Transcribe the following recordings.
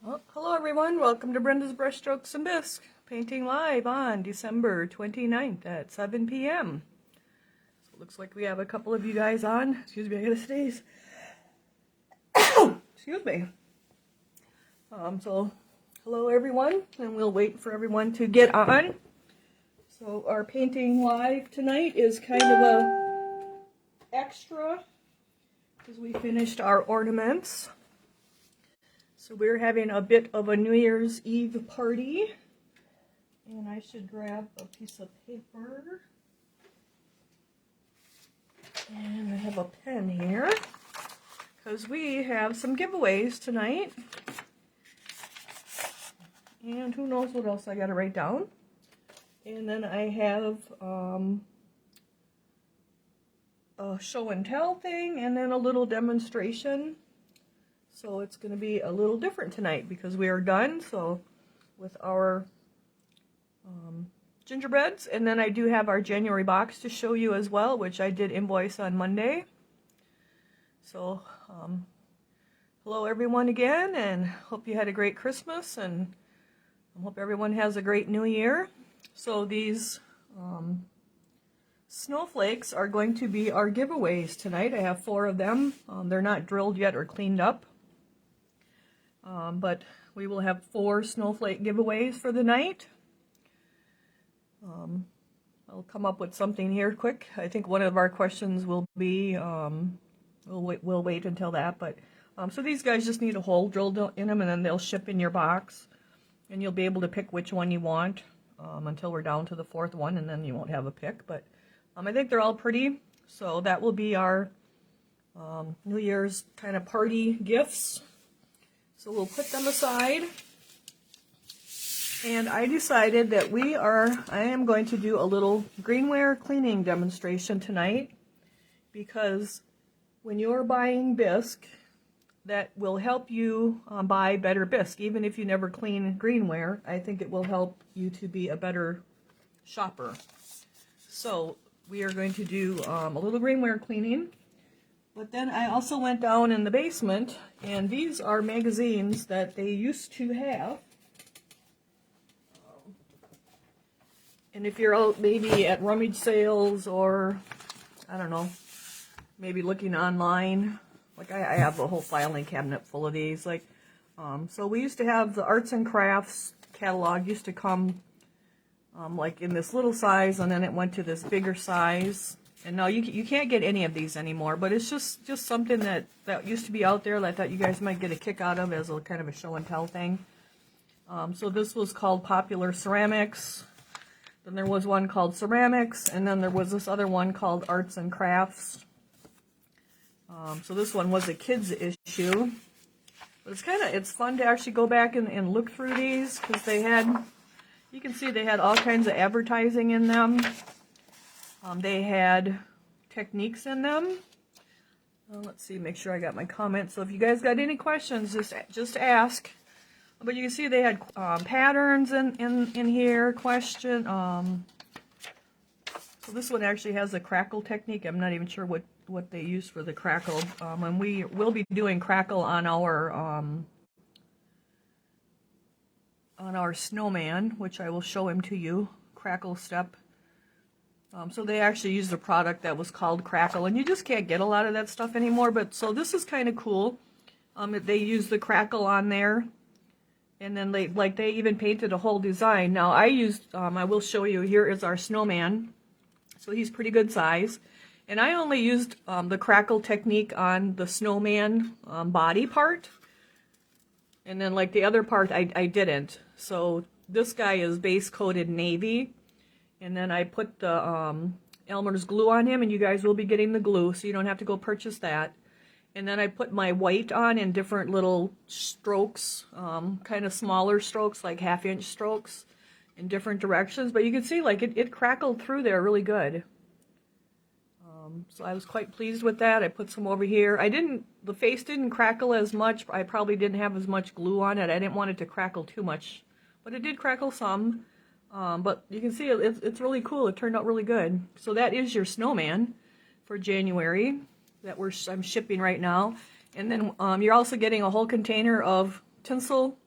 Well, hello everyone, welcome to Brenda's Brushstrokes and Bisque, painting live on December 29th at 7 p.m. So it looks like we have a couple of you guys on. Excuse me, I gotta sneeze. Excuse me. So hello everyone, and we'll wait for everyone to get on. So our painting live tonight is kind of a extra because we finished our ornaments. So we're having a bit of a New Year's Eve party, and I should grab a piece of paper, and I have a pen here, because we have some giveaways tonight, and who knows what else I got to write down. And then I have a show and tell thing, and then a little demonstration. So it's going to be a little different tonight because we are done with our gingerbreads. And then I do have our January box to show you as well, which I did invoice on Monday. So hello everyone again, and hope you had a great Christmas, and I hope everyone has a great New Year. So these snowflakes are going to be our giveaways tonight. I have 4 of them. They're not drilled yet or cleaned up. But we will have 4 snowflake giveaways for the night. I'll come up with something here quick. I think one of our questions will be, we'll wait until that, but so these guys just need a hole drilled in them, and then they'll ship in your box, and you'll be able to pick which one you want until we're down to the 4th one, and then you won't have a pick. But I think they're all pretty, so that will be our New Year's kind of party gifts. So we'll put them aside, and I decided that I am going to do a little Greenware cleaning demonstration tonight, because when you're buying bisque, that will help you buy better bisque. Even if you never clean Greenware, I think it will help you to be a better shopper. So we are going to do a little Greenware cleaning. But then I also went down in the basement, and these are magazines that they used to have. And if you're out maybe at rummage sales, or, I don't know, maybe looking online, like I have a whole filing cabinet full of these. So we used to have the arts and crafts catalog used to come like in this little size, and then it went to this bigger size. And now you can't get any of these anymore, but it's just something that used to be out there that I thought you guys might get a kick out of as a kind of a show and tell thing. So this was called Popular Ceramics. Then there was one called Ceramics, and then there was this other one called Arts and Crafts. So this one was a kids issue. But it's fun to actually go back and look through these, because you can see they had all kinds of advertising in them. They had techniques in them. Let's see, make sure I got my comments. So if you guys got any questions, just ask. But you can see they had patterns in here, question. So this one actually has a crackle technique. I'm not even sure what they use for the crackle. And we will be doing crackle on our snowman, which I will show him to you. Crackle step. So they actually used a product that was called Crackle, and you just can't get a lot of that stuff anymore. But so this is kind of cool. They used the Crackle on there, and then they even painted a whole design. Now I will show you. Here is our snowman. So he's pretty good size, and I only used the Crackle technique on the snowman body part, and then the other part I didn't. So this guy is base coated navy. And then I put the Elmer's glue on him, and you guys will be getting the glue, so you don't have to go purchase that. And then I put my white on in different little strokes, kind of smaller strokes, like 1/2-inch strokes in different directions. But you can see it crackled through there really good. So I was quite pleased with that. I put some over here. The face didn't crackle as much. I probably didn't have as much glue on it. I didn't want it to crackle too much, but it did crackle some. But you can see it's really cool. It turned out really good. So that is your snowman for January that I'm shipping right now. And then you're also getting a whole container of tinsel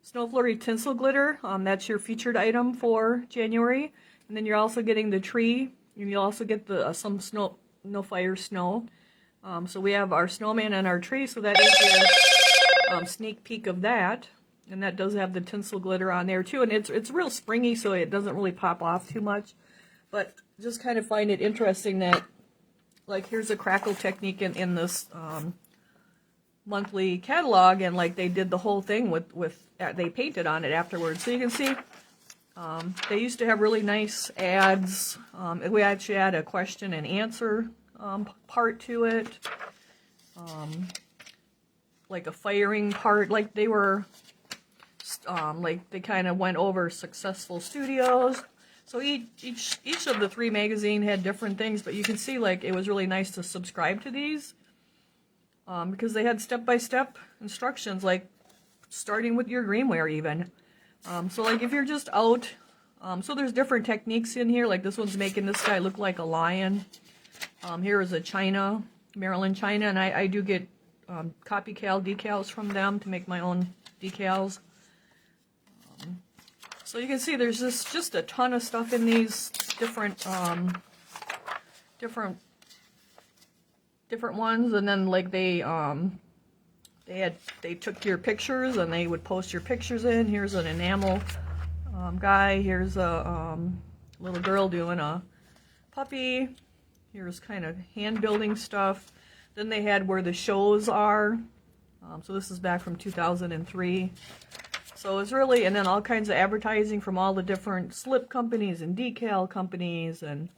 Snow Flurry Tinsel Glitter. That's your featured item for January. And then you're also getting the tree, and you'll also get the some snow, no fire snow. So we have our snowman and our tree, so that is your sneak peek of that. And that does have the tinsel glitter on there too, and it's real springy, so it doesn't really pop off too much. But just kind of find it interesting that, like, here's a crackle technique in this monthly catalog, and like they did the whole thing with they painted on it afterwards. So you can see they used to have really nice ads. We actually had a question and answer part to it, like a firing part. Like they were like they kind of went over successful studios. So each of the 3 magazines had different things, but you can see like it was really nice to subscribe to these because they had step-by-step instructions, like starting with your Greenware even. So like if you're just out, so there's different techniques in here. Like this one's making this guy look like a lion. Here is a China, Maryland China, and I do get copycal decals from them to make my own decals. So you can see there's just a ton of stuff in these different different ones, and then like they took your pictures and they would post your pictures in. Here's an enamel guy. Here's a little girl doing a puppy. Here's kind of hand building stuff. Then they had where the shows are. So this is back from 2003. So it's really, and then all kinds of advertising from all the different slip companies and decal companies, and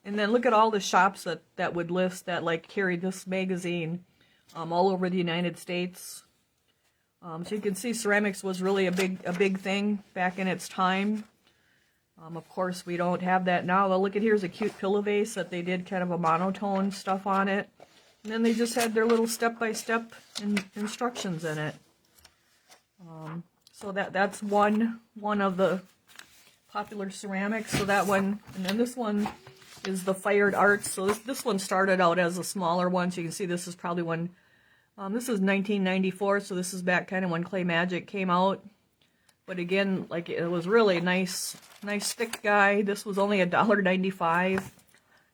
and then look at all the shops that would list that like carried this magazine all over the United States. So you can see ceramics was really a big thing back in its time. Of course, we don't have that now. Well, look at here's a cute pillow vase that they did kind of a monotone stuff on it, and then they just had their little step-by-step instructions in it. So that's one of the popular ceramics. So that one, and then this one is the Fired Arts. So this one started out as a smaller one. So you can see this is probably one. This is 1994. So this is back kind of when Clay Magic came out. But again, like it was really nice thick guy. This was only $1.95.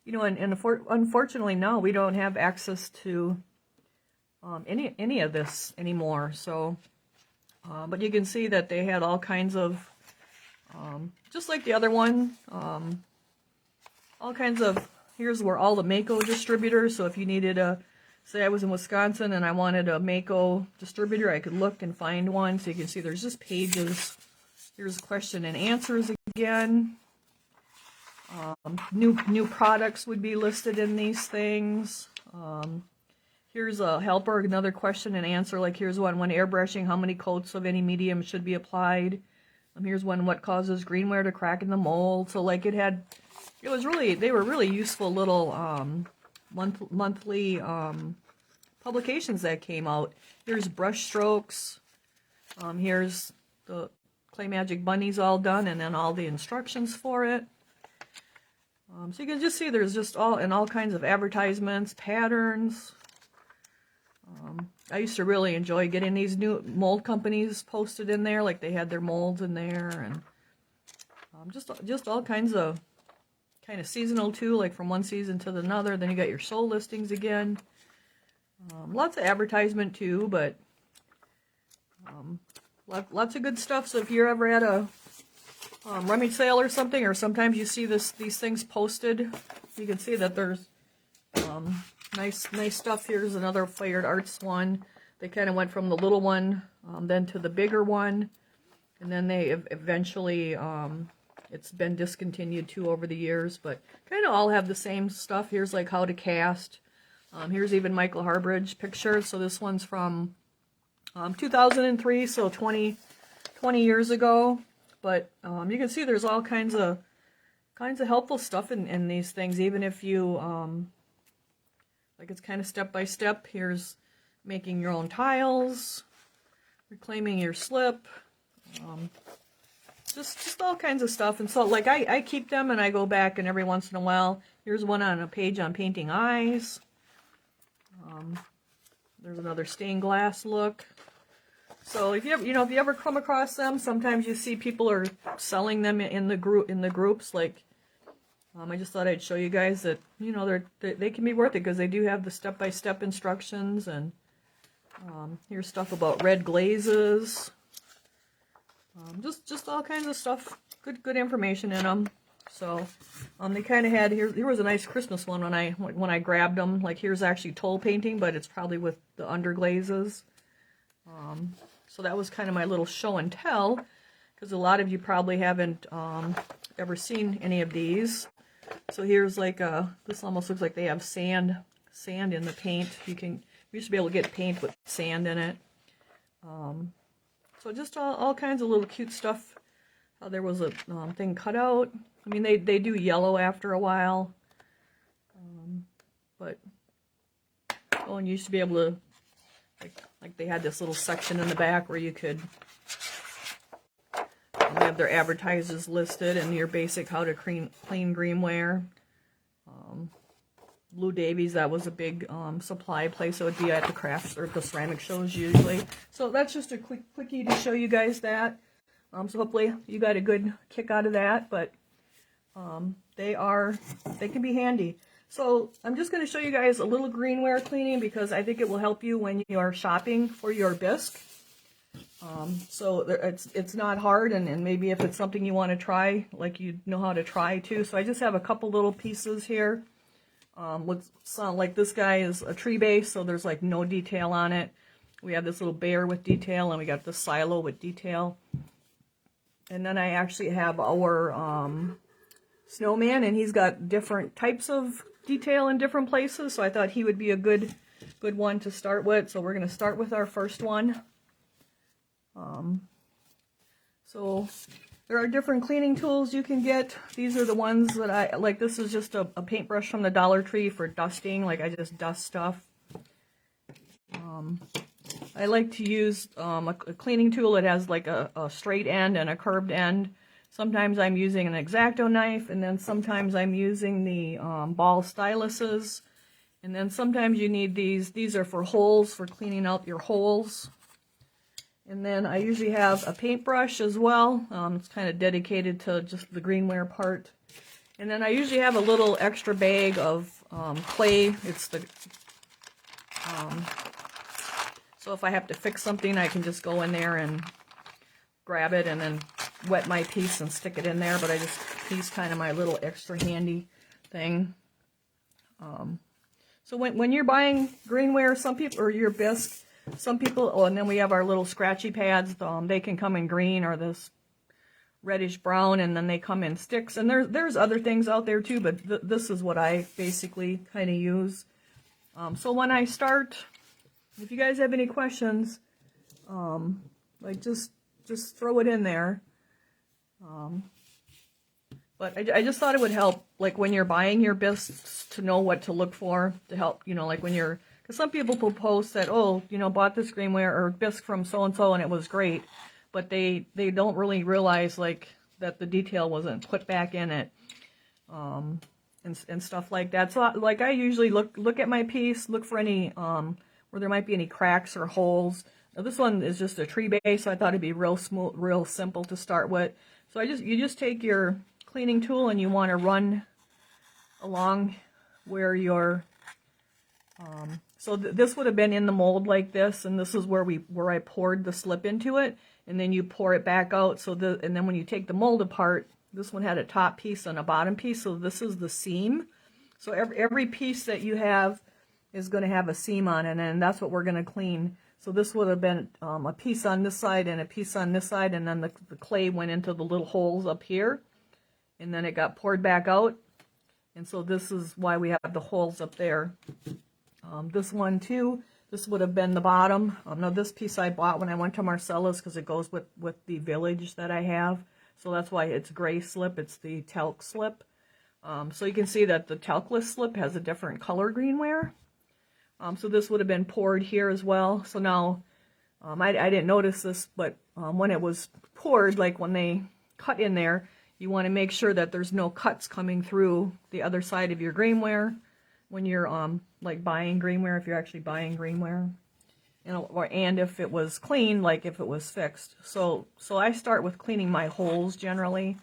You know, and unfortunately now we don't have access to any of this anymore. So. But you can see that they had all kinds of, just like the other one, all kinds of, here's where all the Mako distributors, so if you needed say I was in Wisconsin and I wanted a Mako distributor, I could look and find one. So you can see there's just pages. Here's question and answers again. New products would be listed in these things. Here's a helper, another question and answer. Like here's one, when airbrushing, how many coats of any medium should be applied? Here's one, what causes Greenware to crack in the mold? So like they were really useful little monthly publications that came out. Here's brush strokes. Here's the Clay Magic bunnies all done, and then all the instructions for it. So you can just see there's just all kinds of advertisements, patterns. I used to really enjoy getting these new mold companies posted in there, like they had their molds in there, and just all kinds of kind of seasonal too, like from one season to another. Then you got your soul listings again. Lots of advertisement too, but lots of good stuff. So if you're ever at a rummage sale or something, or sometimes you see these things posted, you can see that there's nice stuff. Here's another Fired Arts one. They kind of went from the little one then to the bigger one, and then they eventually it's been discontinued too over the years, but kind of all have the same stuff. Here's like how to cast. Here's even Michael Harbridge pictures. So this one's from 2003, so 20 years ago. But you can see there's all kinds of helpful stuff in these things, even if you like it's kind of step by step. Here's making your own tiles, reclaiming your slip, just all kinds of stuff. And so like I keep them and I go back, and every once in a while, here's one on a page on painting eyes. There's another stained glass look. So if you ever, if you ever come across them, sometimes you see people are selling them in the groups. Like, I just thought I'd show you guys that, they can be worth it because they do have the step-by-step instructions, and here's stuff about red glazes. Just all kinds of stuff. Good information in them. So, they kind of had, here was a nice Christmas one when I grabbed them. Like, here's actually toll painting, but it's probably with the underglazes. So that was kind of my little show and tell, because a lot of you probably haven't ever seen any of these. So here's like this almost looks like they have sand in the paint. You used to be able to get paint with sand in it. So just all kinds of little cute stuff. There was a thing cut out. I mean, they do yellow after a while. But, and you used to be able to, like they had this little section in the back where you could have their advertisers listed and your basic how to clean Greenware. Blue Davies, that was a big supply place. So it would be at the crafts or the ceramic shows usually. So that's just a quickie to show you guys that. So hopefully you got a good kick out of that. But they can be handy. So I'm just going to show you guys a little Greenware cleaning because I think it will help you when you are shopping for your bisque. So it's not hard, and maybe if it's something you want to try, like you know how to try too. So I just have a couple little pieces here. Looks like this guy is a tree base, so there's like no detail on it. We have this little bear with detail, and we got the silo with detail. And then I actually have our snowman, and he's got different types of detail in different places, so I thought he would be a good one to start with. So we're going to start with our first one. So there are different cleaning tools you can get. These are the ones that I like. This is just a paintbrush from the Dollar Tree for dusting. Like, I just dust stuff. I like to use a cleaning tool that has like a straight end and a curved end. Sometimes I'm using an X-Acto knife, and then sometimes I'm using the ball styluses. And then sometimes you need these. These are for holes, for cleaning out your holes. And then I usually have a paintbrush as well. It's kind of dedicated to just the Greenware part. And then I usually have a little extra bag of clay. It's the so if I have to fix something, I can just go in there and grab it and then wet my piece and stick it in there. But I just use kind of my little extra handy thing. So when you're buying Greenware, some people, or your bisque, some people, and then we have our little scratchy pads. They can come in green or this reddish brown, and then they come in sticks. And there's other things out there too, but this is what I basically kind of use. So when I start, if you guys have any questions, like just throw it in there. But I just thought it would help, like when you're buying your bisques, to know what to look for to help, like when you're. Because some people will post that, bought this Greenware or bisque from so-and-so and it was great. But they don't really realize, like, that the detail wasn't put back in it. And stuff like that. So, like, I usually look at my piece, look for any, where there might be any cracks or holes. Now, this one is just a tree base, so I thought it'd be real smooth, real simple to start with. So you just take your cleaning tool and you want to run along where your... So this would have been in the mold like this, and this is where I poured the slip into it, and then you pour it back out. And then when you take the mold apart, this one had a top piece and a bottom piece, so this is the seam. So every piece that you have is going to have a seam on it, and that's what we're going to clean. So this would have been a piece on this side and a piece on this side, and then the clay went into the little holes up here, and then it got poured back out, and so this is why we have the holes up there. This one too, this would have been the bottom. Now this piece I bought when I went to Marcella's because it goes with the village that I have. So that's why it's gray slip, it's the talc slip. So you can see that the talcless slip has a different color Greenware. So this would have been poured here as well. So now, I didn't notice this, but when it was poured, like when they cut in there, you want to make sure that there's no cuts coming through the other side of your Greenware when you're like buying Greenware, if you're actually buying Greenware. and if it was clean, like if it was fixed. So I start with cleaning my holes generally.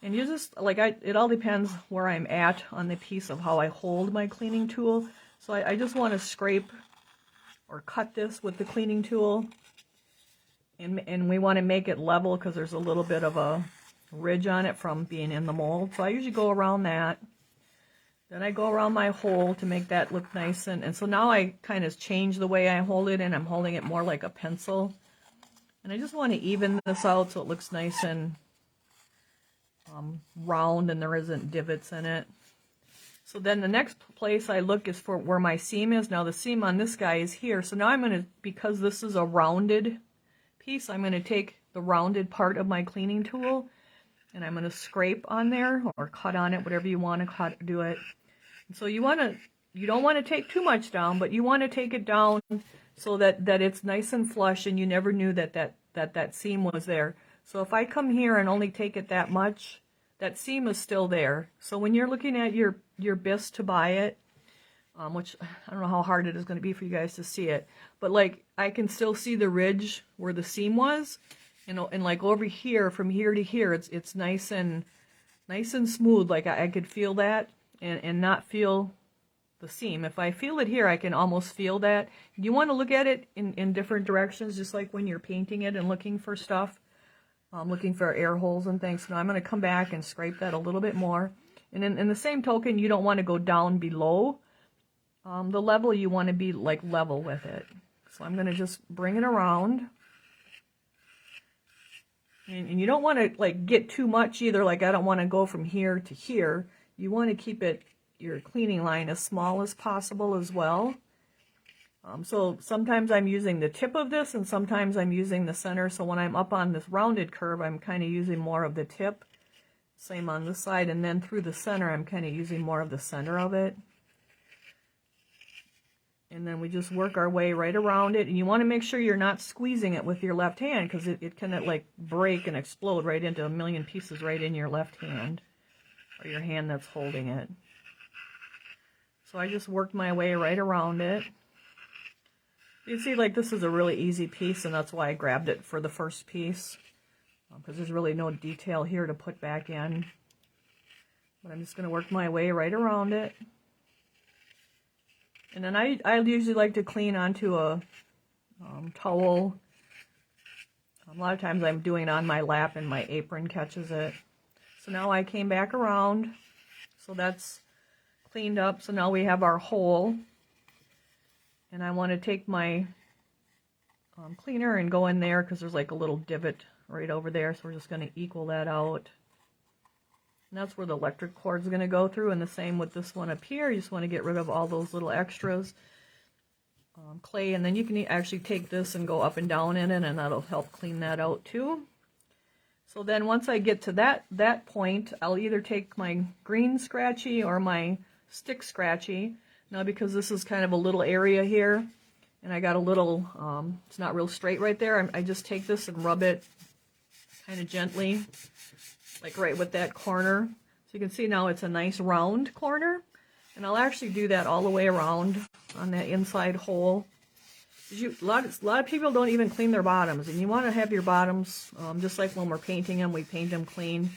And you just, like, it all depends where I'm at on the piece of how I hold my cleaning tool. So I just want to scrape or cut this with the cleaning tool. And we want to make it level because there's a little bit of a ridge on it from being in the mold. So I usually go around that. Then I go around my hole to make that look nice. And so now I kind of change the way I hold it, and I'm holding it more like a pencil. And I just want to even this out so it looks nice and round and there isn't divots in it. So then the next place I look is for where my seam is. Now the seam on this guy is here. So now I'm going to, because this is a rounded piece, I'm going to take the rounded part of my cleaning tool and I'm going to scrape on there or cut on it, whatever you want to do it. And so you don't want to take too much down, but you want to take it down so that it's nice and flush and you never knew that seam was there. So if I come here and only take it that much, that seam is still there. So when you're looking at your bisque to buy it, which I don't know how hard it is going to be for you guys to see it, but like I can still see the ridge where the seam was, and like over here, from here to here, it's nice and smooth. Like I could feel that and not feel the seam. If I feel it here, I can almost feel that. You want to look at it in different directions, just like when you're painting it and looking for stuff. Looking for air holes and things. So now I'm going to come back and scrape that a little bit more. And in the same token, you don't want to go down below the level. You want to be like level with it. So I'm going to just bring it around. And you don't want to like get too much either. Like I don't want to go from here to here. You want to keep your cleaning line as small as possible as well. So sometimes I'm using the tip of this and sometimes I'm using the center. So when I'm up on this rounded curve, I'm kind of using more of the tip. Same on this side. And then through the center, I'm kind of using more of the center of it. And then we just work our way right around it. And you want to make sure you're not squeezing it with your left hand because it can like break and explode right into a million pieces right in your left hand or your hand that's holding it. So I just worked my way right around it. You see, like, this is a really easy piece, and that's why I grabbed it for the first piece, because there's really no detail here to put back in. But I'm just going to work my way right around it. And then I usually like to clean onto a towel. A lot of times I'm doing it on my lap, and my apron catches it. So now I came back around, so that's cleaned up. So now we have our hole. And I want to take my cleaner and go in there because there's like a little divot right over there. So we're just going to equal that out. And that's where the electric cord is going to go through. And the same with this one up here. You just want to get rid of all those little extras. Clay. And then you can actually take this and go up and down in it. And that'll help clean that out too. So then once I get to that point, I'll either take my green scratchy or my stick scratchy. Now because this is kind of a little area here, and I got a little, it's not real straight right there, I just take this and rub it kind of gently, like right with that corner. So you can see now it's a nice round corner, and I'll actually do that all the way around on that inside hole. A lot of people don't even clean their bottoms, and you want to have your bottoms, just like when we're painting them, we paint them clean.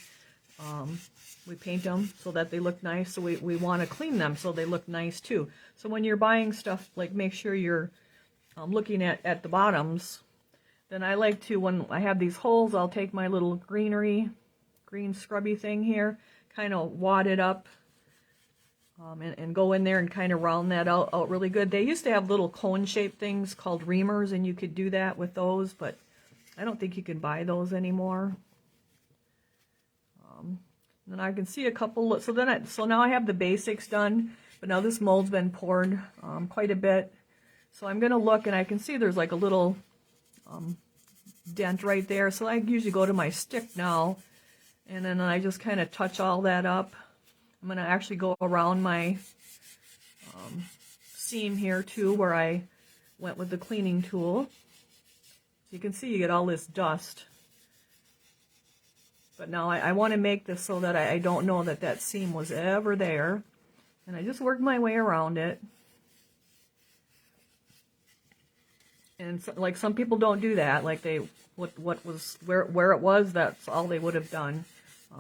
We paint them so that they look nice, so we want to clean them so they look nice too. So when you're buying stuff, like make sure you're looking at the bottoms. Then I like to, when I have these holes, I'll take my little green scrubby thing here, kind of wad it up and go in there and kind of round that out really good. They used to have little cone-shaped things called reamers, and you could do that with those, but I don't think you can buy those anymore. Then I can see a couple, so now I have the basics done, but now this mold's been poured quite a bit. So I'm going to look, and I can see there's like a little dent right there. So I usually go to my stick now, and then I just kind of touch all that up. I'm going to actually go around my seam here too, where I went with the cleaning tool. So you can see you get all this dust. But now I want to make this so that I don't know that seam was ever there. And I just worked my way around it. And so, like some people don't do that. Like what was where it was, that's all they would have done.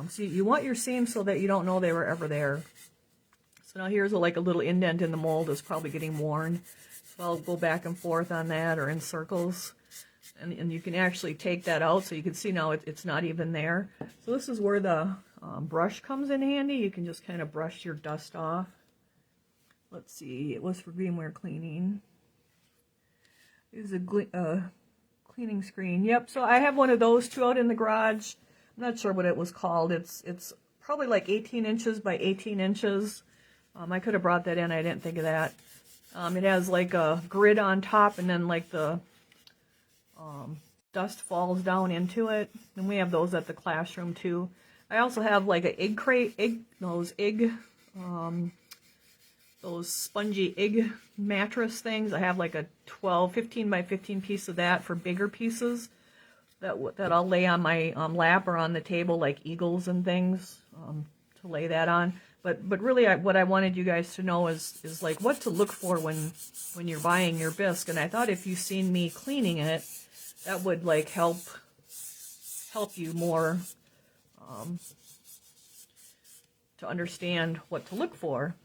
So you want your seams so that you don't know they were ever there. So now here's like a little indent in the mold that's probably getting worn. So I'll go back and forth on that or in circles. And you can actually take that out so you can see now it's not even there. So this is where the brush comes in handy. You can just kind of brush your dust off. Let's see, it was for Greenware cleaning. This is a cleaning screen. Yep, so I have one of those two out in the garage. I'm not sure what it was called. It's probably like 18 inches by 18 inches. I could have brought that in. I didn't think of that. It has like a grid on top, and then like the dust falls down into it. And we have those at the classroom too. I also have like an egg crate, those spongy egg mattress things. I have like a 15 by 15 piece of that for bigger pieces that I'll lay on my lap or on the table, like eagles and things, to lay that on. But really, what I wanted you guys to know is like what to look for when you're buying your bisque. And I thought if you've seen me cleaning it, that would like help you more to understand what to look for.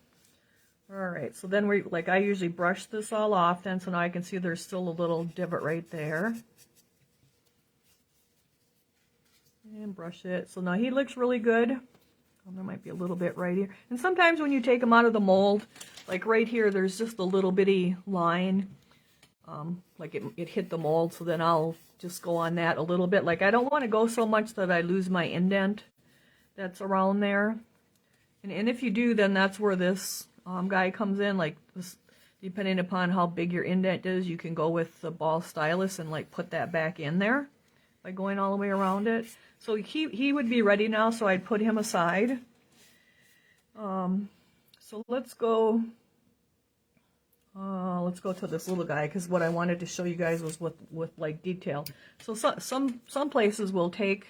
All right, so then I usually brush this all off then, so now I can see there's still a little divot right there. And brush it. So now he looks really good. Oh, there might be a little bit right here. And sometimes when you take them out of the mold, like right here, there's just a little bitty line. Like it hit the mold, so then I'll just go on that a little bit. Like I don't want to go so much that I lose my indent that's around there. And if you do, then that's where this guy comes in. Like this, depending upon how big your indent is, you can go with the ball stylus and like put that back in there by going all the way around it. So he would be ready now, so I'd put him aside. So let's go to this little guy, because what I wanted to show you guys was with like detail. So some places will take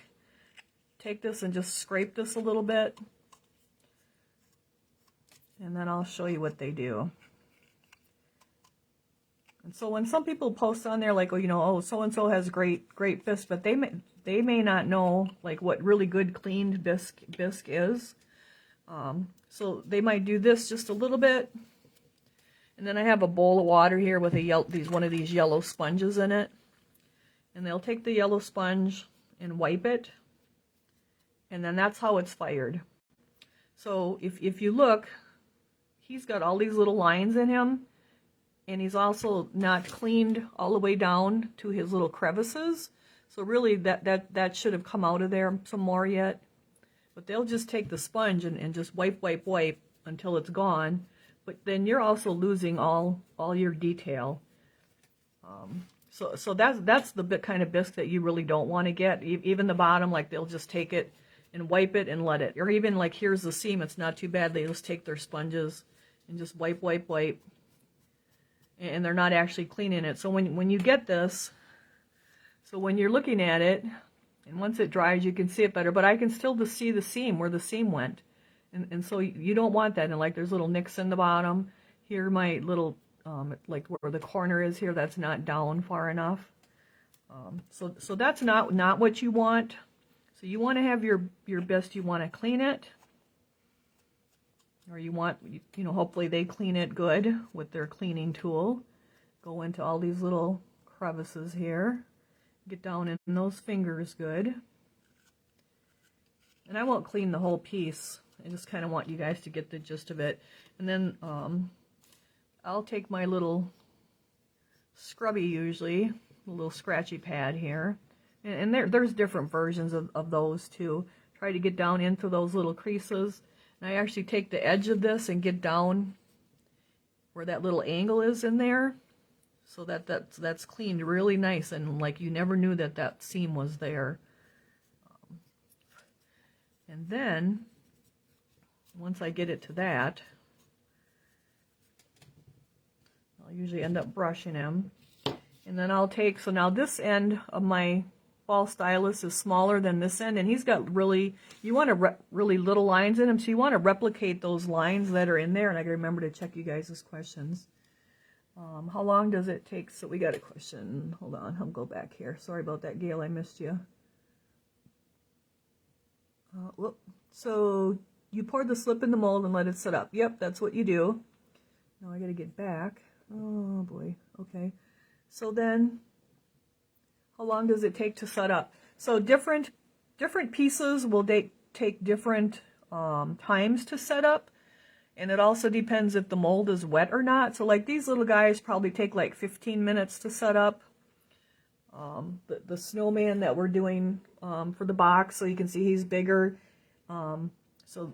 this and just scrape this a little bit, and then I'll show you what they do. And so when some people post on there like, oh, so and so has great bisque, but they may not know like what really good cleaned bisque is. So they might do this just a little bit. And then I have a bowl of water here with one of these yellow sponges in it. And they'll take the yellow sponge and wipe it. And then that's how it's fired. So if you look, he's got all these little lines in him. And he's also not cleaned all the way down to his little crevices. So really that should have come out of there some more yet. But they'll just take the sponge and just wipe until it's gone. But then you're also losing all your detail. So that's the kind of bisque that you really don't want to get. Even the bottom, like they'll just take it and wipe it and let it. Or even like here's the seam, it's not too bad. They just take their sponges and just wipe. And they're not actually cleaning it. So when you get this, so when you're looking at it, and once it dries, you can see it better. But I can still just see the seam, where the seam went. And so you don't want that. And like there's little nicks in the bottom. Here my little, like where the corner is here, that's not down far enough. So that's not what you want. So you want to have your bisque, you want to clean it. Or you want, hopefully they clean it good with their cleaning tool. Go into all these little crevices here. Get down in those fingers good. And I won't clean the whole piece. I just kind of want you guys to get the gist of it. And then I'll take my little scrubby, usually, a little scratchy pad here. And there's different versions of those too. Try to get down into those little creases. And I actually take the edge of this and get down where that little angle is in there, so that's cleaned really nice, and like you never knew that seam was there. And then once I get it to that, I'll usually end up brushing him. And then I'll take, so now this end of my ball stylus is smaller than this end, and he's got really, you want really little lines in him, so you want to replicate those lines that are in there. And I gotta remember to check you guys' questions. How long does it take? So we got a question. Hold on, I'll go back here. Sorry about that, Gail, I missed you. Whoop. So you pour the slip in the mold and let it set up. Yep, that's what you do. Now I gotta get back. Oh boy, okay. So then, how long does it take to set up? So different pieces will take different times to set up. And it also depends if the mold is wet or not. So like these little guys probably take like 15 minutes to set up. The snowman that we're doing for the box, so you can see he's bigger. So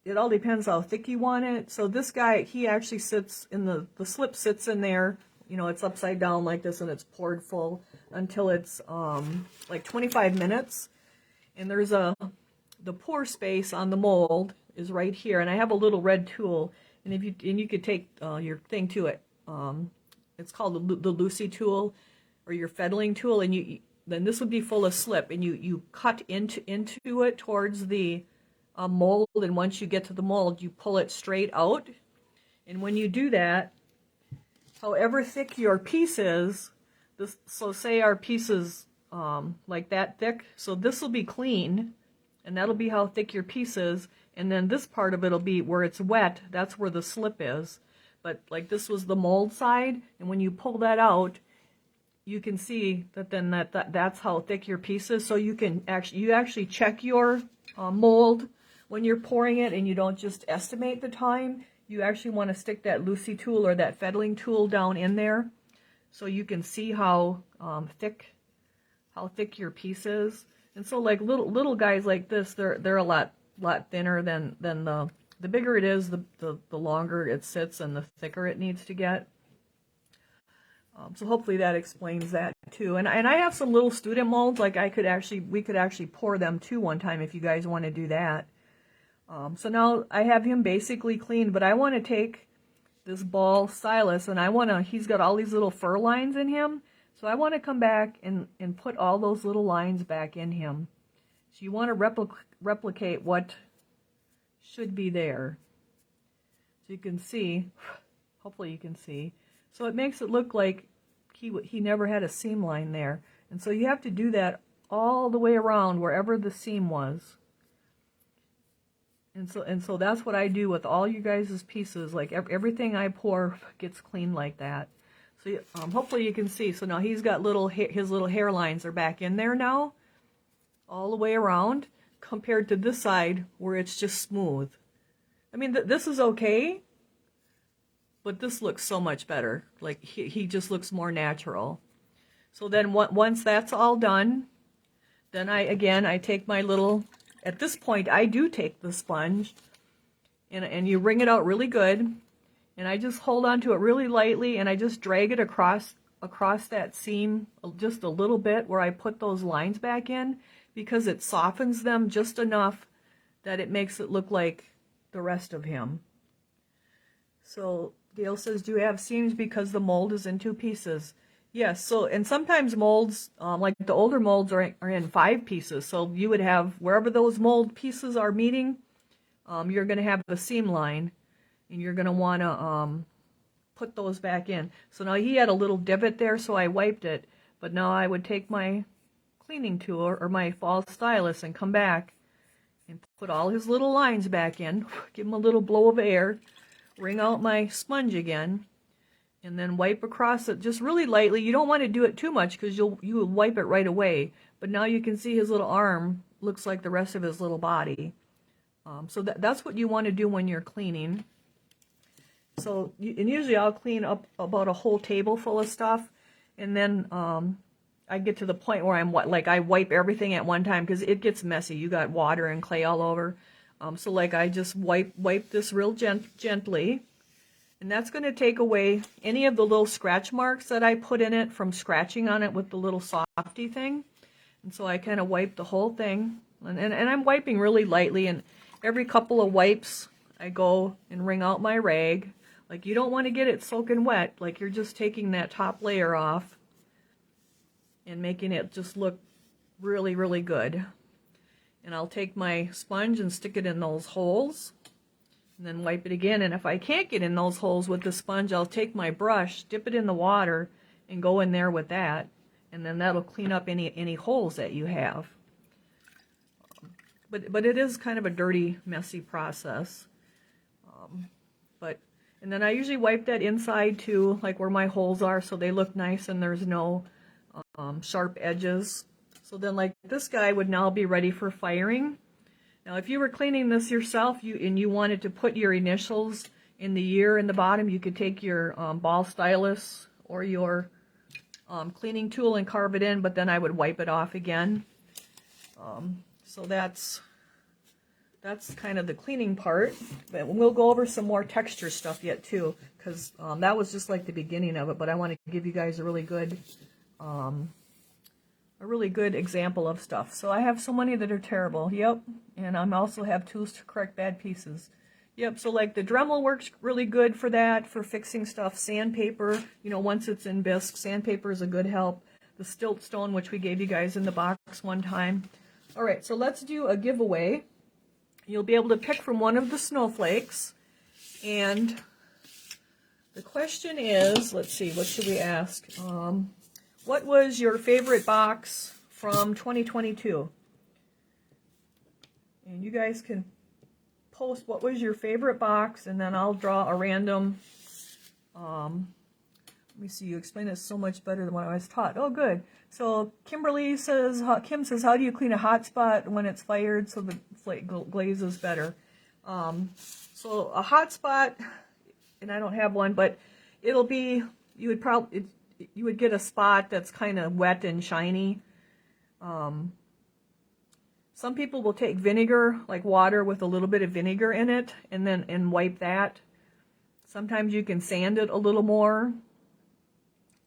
it all depends how thick you want it. So this guy, he actually sits in the slip sits in there. You know, it's upside down like this and it's poured full until it's like 25 minutes. And there's the pour space on the mold is right here, and I have a little red tool, and if you could take your thing to it. It's called the Lucy tool or your fettling tool, and then this would be full of slip, and you cut into it towards the mold, and once you get to the mold, you pull it straight out. And when you do that, however thick your piece is, so say our piece is like that thick, so this will be clean, and that'll be how thick your piece is. And then this part of it will be where it's wet. That's where the slip is. But like this was the mold side, and when you pull that out, you can see that then that's how thick your piece is. So you can actually check your mold when you're pouring it, and you don't just estimate the time. You actually want to stick that Lucy tool or that fettling tool down in there, so you can see how thick your piece is. And so like little guys like this, they're a lot thinner than the bigger it is, the longer it sits and the thicker it needs to get. So hopefully that explains that too. And I have some little student molds, like we could actually pour them too one time if you guys want to do that. So now I have him basically cleaned, but I want to take this ball stylus, and he's got all these little fur lines in him. So I want to come back and put all those little lines back in him. So you want to replicate what should be there. So you can see, hopefully you can see. So it makes it look like he never had a seam line there. And so you have to do that all the way around wherever the seam was. And so that's what I do with all you guys' pieces. Like everything I pour gets cleaned like that. So hopefully you can see. So now he's got his little hairlines are back in there now, all the way around, compared to this side where it's just smooth. I mean, this is okay, but this looks so much better. Like he just looks more natural. So then once that's all done, then I take my little, at this point I do take the sponge, and you wring it out really good, and I just hold on to it really lightly, and I just drag it across that seam just a little bit where I put those lines back in, because it softens them just enough that it makes it look like the rest of him. So Gail says, do you have seams because the mold is in 2 pieces? Yes, so, and sometimes molds, like the older molds are in 5 pieces. So you would have, wherever those mold pieces are meeting, you're going to have a seam line, and you're going to want to put those back in. So now he had a little divot there, so I wiped it. But now I would take my cleaning tool or my fall stylus and come back and put all his little lines back in, give him a little blow of air, wring out my sponge again, and then wipe across it just really lightly. You don't want to do it too much because you will wipe it right away. But now you can see his little arm looks like the rest of his little body. So that's what you want to do when you're cleaning. So and usually I'll clean up about a whole table full of stuff, and then I get to the point where I wipe everything at one time because it gets messy. You got water and clay all over. So like I just wipe this real gently. And that's going to take away any of the little scratch marks that I put in it from scratching on it with the little softy thing. And so I kind of wipe the whole thing. And I'm wiping really lightly. And every couple of wipes, I go and wring out my rag. Like, you don't want to get it soaking wet. Like, you're just taking that top layer off and making it just look really, really good. And I'll take my sponge and stick it in those holes. and then wipe it again. And if I can't get in those holes with the sponge, I'll take my brush, dip it in the water, and go in there with that, and then that'll clean up any holes that you have. But it is kind of a dirty, messy process. And then I usually wipe that inside too, like where my holes are, so they look nice and there's no sharp edges. So then like this guy would now be ready for firing. Now if you were cleaning this yourself and you wanted to put your initials in the year in the bottom, you could take your ball stylus or your cleaning tool and carve it in, but then I would wipe it off again. So that's kind of the cleaning part. But we'll go over some more texture stuff yet too, because that was just like the beginning of it. But I want to give you guys a really good example of stuff. So I have so many that are terrible. Yep, and I also have tools to correct bad pieces. Yep. So like the Dremel works really good for that, for fixing stuff. Sandpaper, you know, once it's in bisque, sandpaper is a good help. The Stilt Stone, which we gave you guys in the box one time. All right, so let's do a giveaway. You'll be able to pick from one of the snowflakes, and the question is, let's see, what should we ask? What was your favorite box from 2022? And you guys can post what was your favorite box, and then I'll draw a random, let me see, you explained it so much better than what I was taught. Oh, good. So Kimberly says, Kim says, how do you clean a hot spot when it's fired so the glaze is better? So a hot spot, and I don't have one, but it'll be, you would get a spot that's kind of wet and shiny. Some people will take vinegar, like water with a little bit of vinegar in it, and wipe that. Sometimes you can sand it a little more.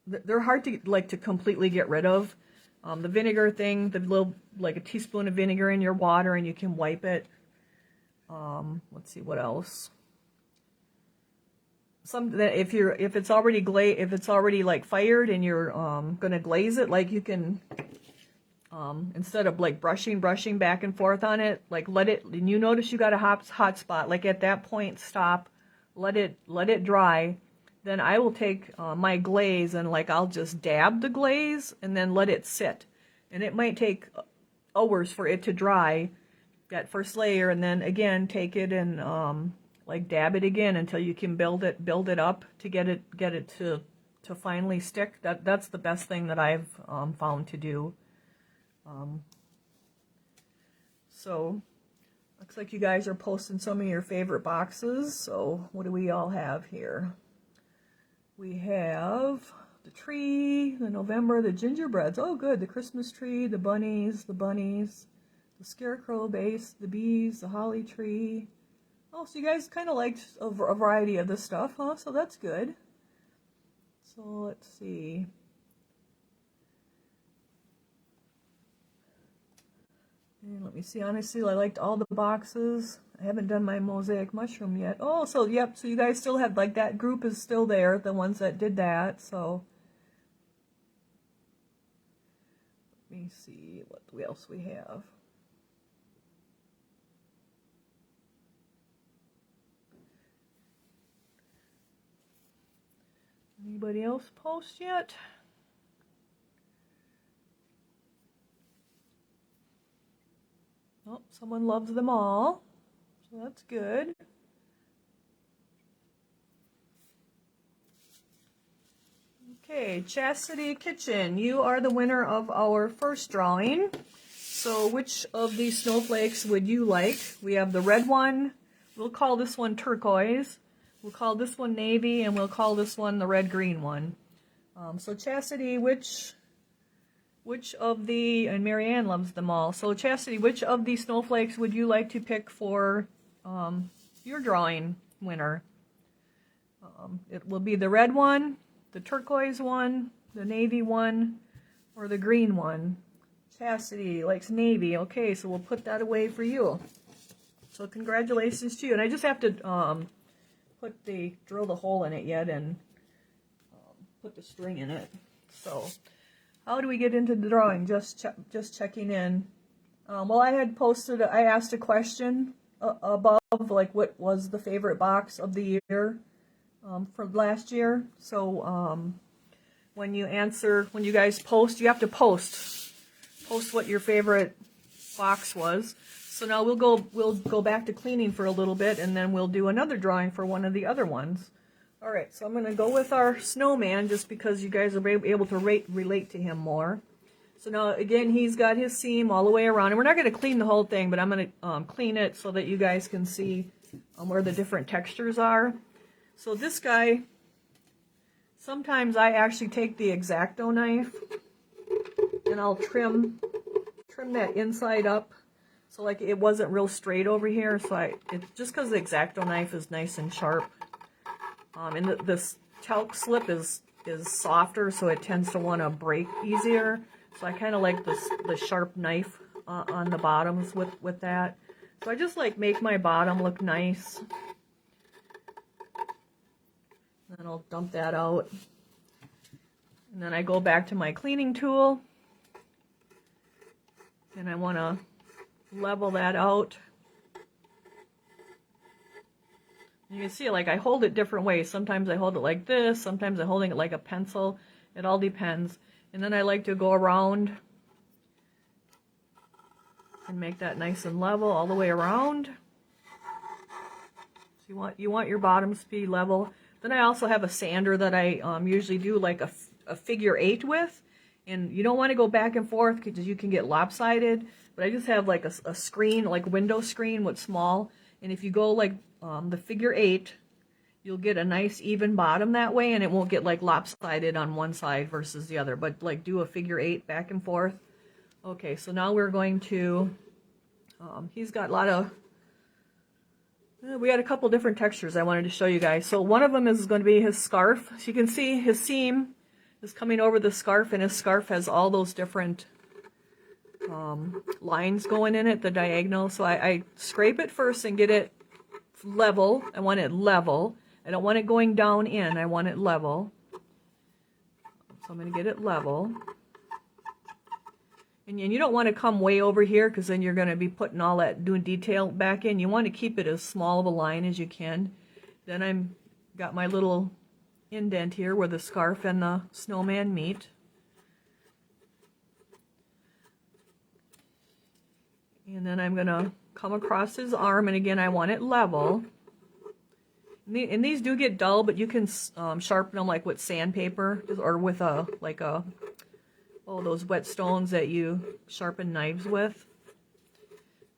They're hard to completely get rid of. The vinegar thing, the little, like a teaspoon of vinegar in your water, and you can wipe it. Let's see what else. If it's already like fired and you're gonna glaze it, like you can instead of like brushing back and forth on it, like let it. And you notice you got a hot spot. Like at that point, stop, let it dry. Then I will take my glaze and like I'll just dab the glaze and then let it sit. And it might take hours for it to dry, that first layer, and then again take it and like dab it again until you can build it up to get it to finally stick. That's the best thing that I've found to do. So looks like you guys are posting some of your favorite boxes. So what do we all have here? We have the tree, the November, the gingerbreads. Oh, good. The Christmas tree, the bunnies, the scarecrow base, the bees, the holly tree. Oh, so you guys kind of liked a variety of this stuff, huh? So that's good. So let's see. And let me see. Honestly, I liked all the boxes. I haven't done my mosaic mushroom yet. Oh, so yep, so you guys still have, like, that group is still there, the ones that did that, so. Let me see what else we have. Anybody else post yet? Oh, someone loves them all. So that's good. Okay, Chastity Kitchen, you are the winner of our first drawing. So which of these snowflakes would you like? We have the red one. We'll call this one turquoise. We'll call this one navy, and we'll call this one the red-green one. So Chastity, which of the, and Marianne loves them all. So Chastity, which of these snowflakes would you like to pick for your drawing winner? It will be the red one, the turquoise one, the navy one, or the green one. Chastity likes navy. Okay, so we'll put that away for you. So congratulations to you. And I just have to drill the hole in it yet and put the string in it. So how do we get into the drawing? Just checking in. Well, I asked a question above, like what was the favorite box of the year for last year. So when you guys post, you have to post what your favorite box was. So now we'll go back to cleaning for a little bit, and then we'll do another drawing for one of the other ones. All right, so I'm going to go with our snowman just because you guys will be able to relate to him more. So now, again, he's got his seam all the way around. And we're not going to clean the whole thing, but I'm going to clean it so that you guys can see where the different textures are. So this guy, sometimes I actually take the X-Acto knife and I'll trim that inside up. So like it wasn't real straight over here. So just because the X-Acto knife is nice and sharp. And this talc slip is softer, so it tends to want to break easier. So I kind of like the sharp knife on the bottoms with that. So I just like make my bottom look nice. Then I'll dump that out. And then I go back to my cleaning tool. And I want to level that out. You can see, like, I hold it different ways. Sometimes I hold it like this. Sometimes I'm holding it like a pencil. It all depends. And then I like to go around and make that nice and level all the way around. So you want your bottoms to be level. Then I also have a sander that I usually do like a figure 8 with. And you don't want to go back and forth because you can get lopsided. But I just have like a screen, like window screen with small. And if you go like the figure 8, you'll get a nice even bottom that way, and it won't get like lopsided on one side versus the other. But like do a figure 8 back and forth. Okay, so now we're going to, he's got a lot of, we had a couple different textures I wanted to show you guys. So one of them is going to be his scarf. So you can see his seam is coming over the scarf, and his scarf has all those different lines going in it, the diagonal. So I scrape it first and get it level. I want it level. I don't want it going down in. I want it level. So I'm going to get it level. And you don't want to come way over here because then you're going to be putting all that doing detail back in. You want to keep it as small of a line as you can. Then I'm got my little indent here where the scarf and the snowman meet. And then I'm going to come across his arm, and again I want it level. And these do get dull, but you can sharpen them like with sandpaper or with those whetstones that you sharpen knives with.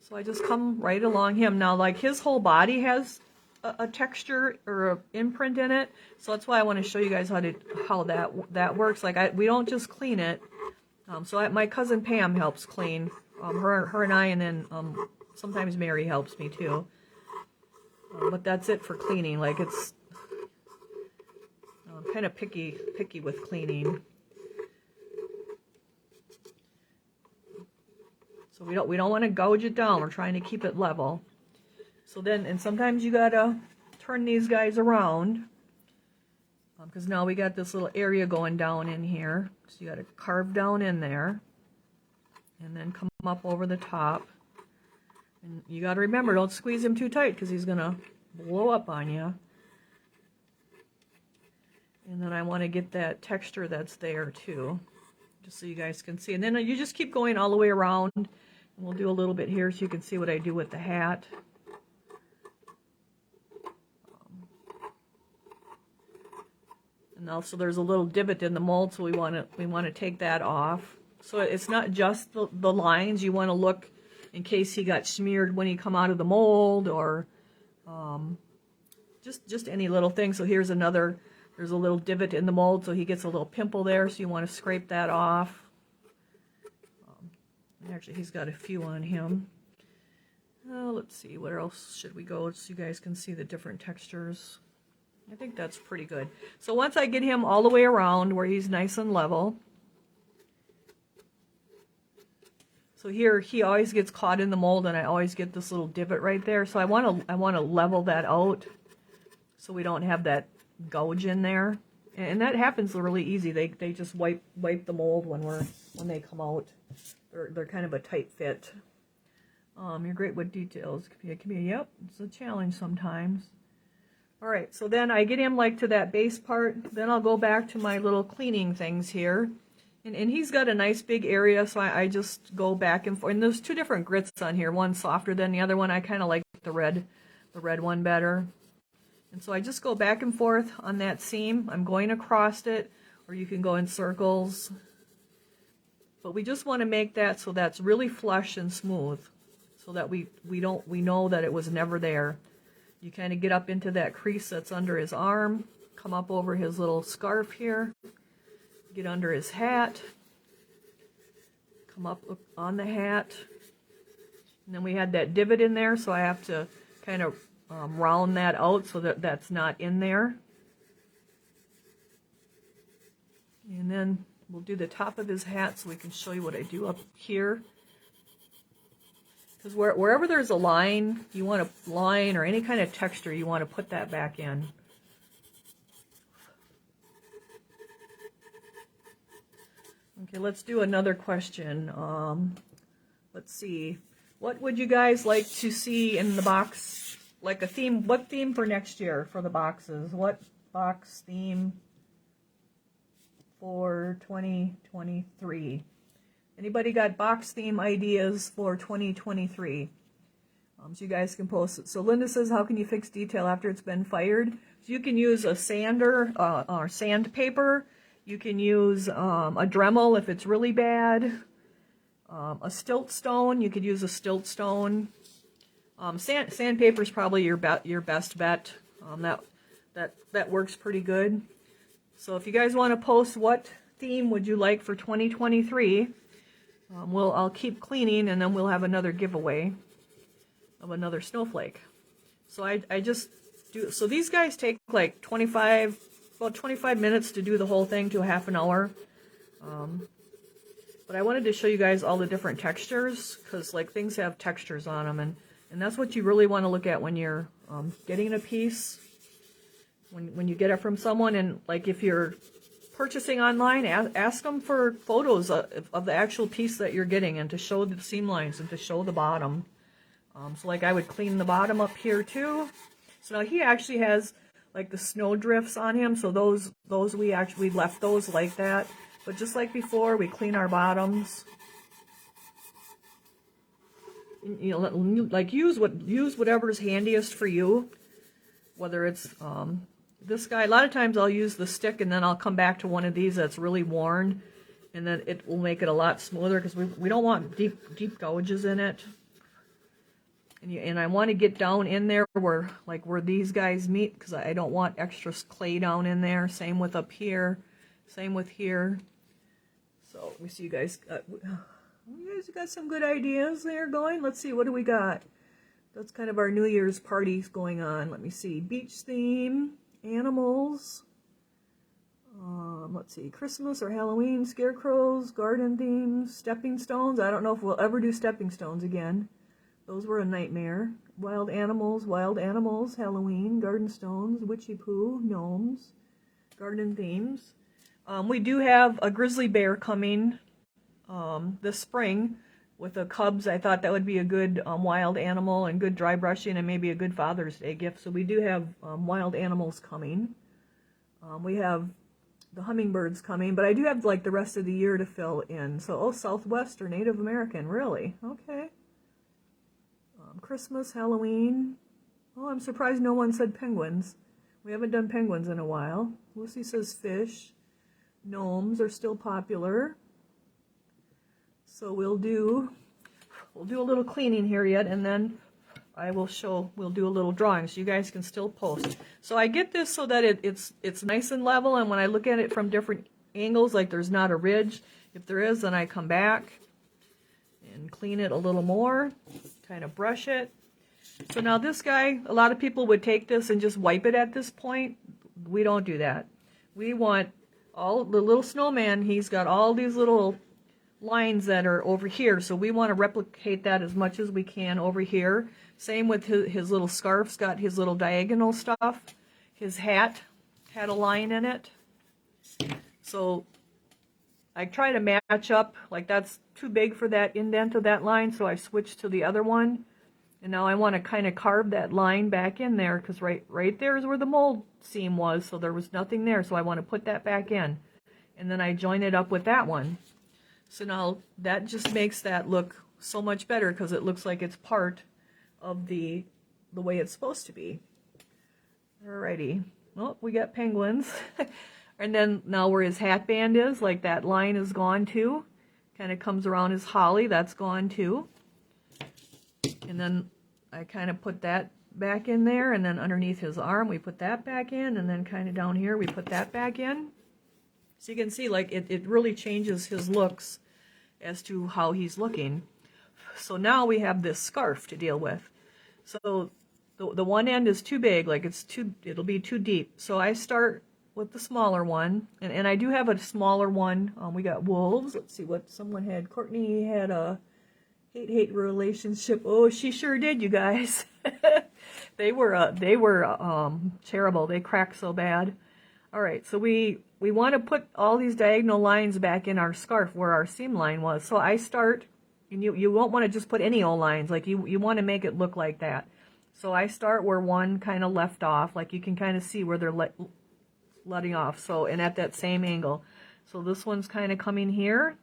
So I just come right along him. Now, like, his whole body has a texture or an imprint in it, so that's why I want to show you guys how that works. Like, we don't just clean it. My cousin Pam helps clean. Her and I, and then sometimes Mary helps me too. But that's it for cleaning. Like, it's kind of picky with cleaning. So we don't want to gouge it down. We're trying to keep it level. So then, and sometimes you gotta turn these guys around because now we got this little area going down in here. So you gotta carve down in there and then come up over the top. And you gotta remember, don't squeeze him too tight because he's gonna blow up on you. And then I want to get that texture that's there too, just so you guys can see. And then you just keep going all the way around. And we'll do a little bit here so you can see what I do with the hat. And also there's a little divot in the mold, so we want to take that off. So it's not just the lines. You want to look in case he got smeared when he come out of the mold, or just any little thing. So here's another. There's a little divot in the mold, so he gets a little pimple there, so you want to scrape that off. Actually, he's got a few on him. Let's see, where else should we go so you guys can see the different textures. I think that's pretty good. So once I get him all the way around where he's nice and level. So here, he always gets caught in the mold, and I always get this little divot right there. So I want to level that out so we don't have that gouge in there. And that happens really easy. They just wipe the mold when they come out. They're kind of a tight fit. You're great with details. Yep, it's a challenge sometimes. All right, so then I get him like to that base part. Then I'll go back to my little cleaning things here. And he's got a nice big area, so I just go back and forth. And there's two different grits on here. One softer than the other one. I kind of like the red one better. And so I just go back and forth on that seam. I'm going across it, or you can go in circles. But we just want to make that so that's really flush and smooth, so that we know that it was never there. You kind of get up into that crease that's under his arm, come up over his little scarf here, get under his hat, come up on the hat, and then we had that divot in there, so I have to kind of round that out so that that's not in there. And then we'll do the top of his hat so we can show you what I do up here. Because wherever there's a line, you want a line or any kind of texture, you want to put that back in. Okay, let's do another question. Let's see. What would you guys like to see in the box? Like a theme, what theme for next year for the boxes? What box theme for 2023? Anybody got box theme ideas for 2023? So you guys can post it. So Linda says, how can you fix detail after it's been fired? So you can use a sander or sandpaper. You can use a Dremel if it's really bad. A stilt stone, you could use a stilt stone. Sandpaper is probably your best bet. That works pretty good. So if you guys want to post what theme would you like for 2023, I'll keep cleaning and then we'll have another giveaway of another snowflake. So I just do, so these guys take like about 25 minutes to do the whole thing to a half an hour. But I wanted to show you guys all the different textures, because like things have textures on them, and that's what you really want to look at when you're getting a piece. When you get it from someone, and like if you're purchasing online, ask them for photos of the actual piece that you're getting, and to show the seam lines and to show the bottom. So like I would clean the bottom up here too. So now he actually has like the snow drifts on him, so those we left those like that. But just like before, we clean our bottoms. You know, like use whatever's handiest for you. Whether it's this guy, a lot of times I'll use the stick and then I'll come back to one of these that's really worn, and then it will make it a lot smoother, because we don't want deep gouges in it. And I want to get down in there where these guys meet, because I don't want extra clay down in there. Same with up here, same with here. So we see you guys got some good ideas there going. Let's see, what do we got? That's kind of our New Year's parties going on. Let me see. Beach theme, animals. Let's see. Christmas or Halloween, scarecrows, garden themes, stepping stones. I don't know if we'll ever do stepping stones again. Those were a nightmare. Wild animals, Halloween, garden stones, witchy poo, gnomes, garden themes. We do have a grizzly bear coming this spring with the cubs. I thought that would be a good wild animal and good dry brushing, and maybe a good Father's Day gift. So we do have wild animals coming. We have the hummingbirds coming, but I do have like the rest of the year to fill in. So, Southwest or Native American, really? Okay. Christmas, Halloween. Oh, I'm surprised no one said penguins. We haven't done penguins in a while. Lucy says fish. Gnomes are still popular. So we'll do a little cleaning here yet, and then we'll do a little drawing so you guys can still post. So I get this so that it's nice and level, and when I look at it from different angles, like there's not a ridge. If there is, then I come back and clean it a little more, kind of brush it. So now this guy, a lot of people would take this and just wipe it at this point. We don't do that. We want all the little snowman, he's got all these little lines that are over here, so we want to replicate that as much as we can over here. Same with his little scarf's got his little diagonal stuff. His hat had a line in it. So I try to match up, like that's too big for that indent of that line, so I switched to the other one. And now I want to kind of carve that line back in there, because right there is where the mold seam was, so there was nothing there, so I want to put that back in. And then I join it up with that one. So now that just makes that look so much better, because it looks like it's part of the way it's supposed to be. Alrighty. Well, we got penguins. And then now where his hat band is, like that line is gone too. Kind of comes around his holly, that's gone too. And then I kind of put that back in there, and then underneath his arm we put that back in, and then kind of down here we put that back in. So you can see like it really changes his looks as to how he's looking. So now we have this scarf to deal with. So the one end is too big, like it'll be too deep. So I start with the smaller one, and I do have a smaller one. We got wolves. Let's see what someone had. Courtney had a hate relationship. Oh, she sure did, you guys. They were terrible. They cracked so bad. All right, so we want to put all these diagonal lines back in our scarf where our seam line was. So I start, and you won't want to just put any old lines. Like you want to make it look like that. So I start where one kind of left off. Like you can kind of see where they're letting off. So, and at that same angle. So this one's kind of coming here.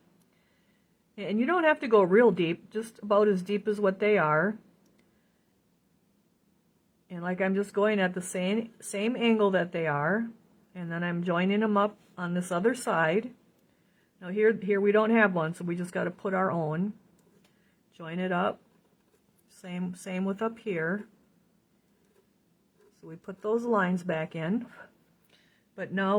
And you don't have to go real deep, just about as deep as what they are. And like I'm just going at the same angle that they are. And then I'm joining them up on this other side. Now here we don't have one, so we just got to put our own. Join it up. Same with up here. So we put those lines back in. But now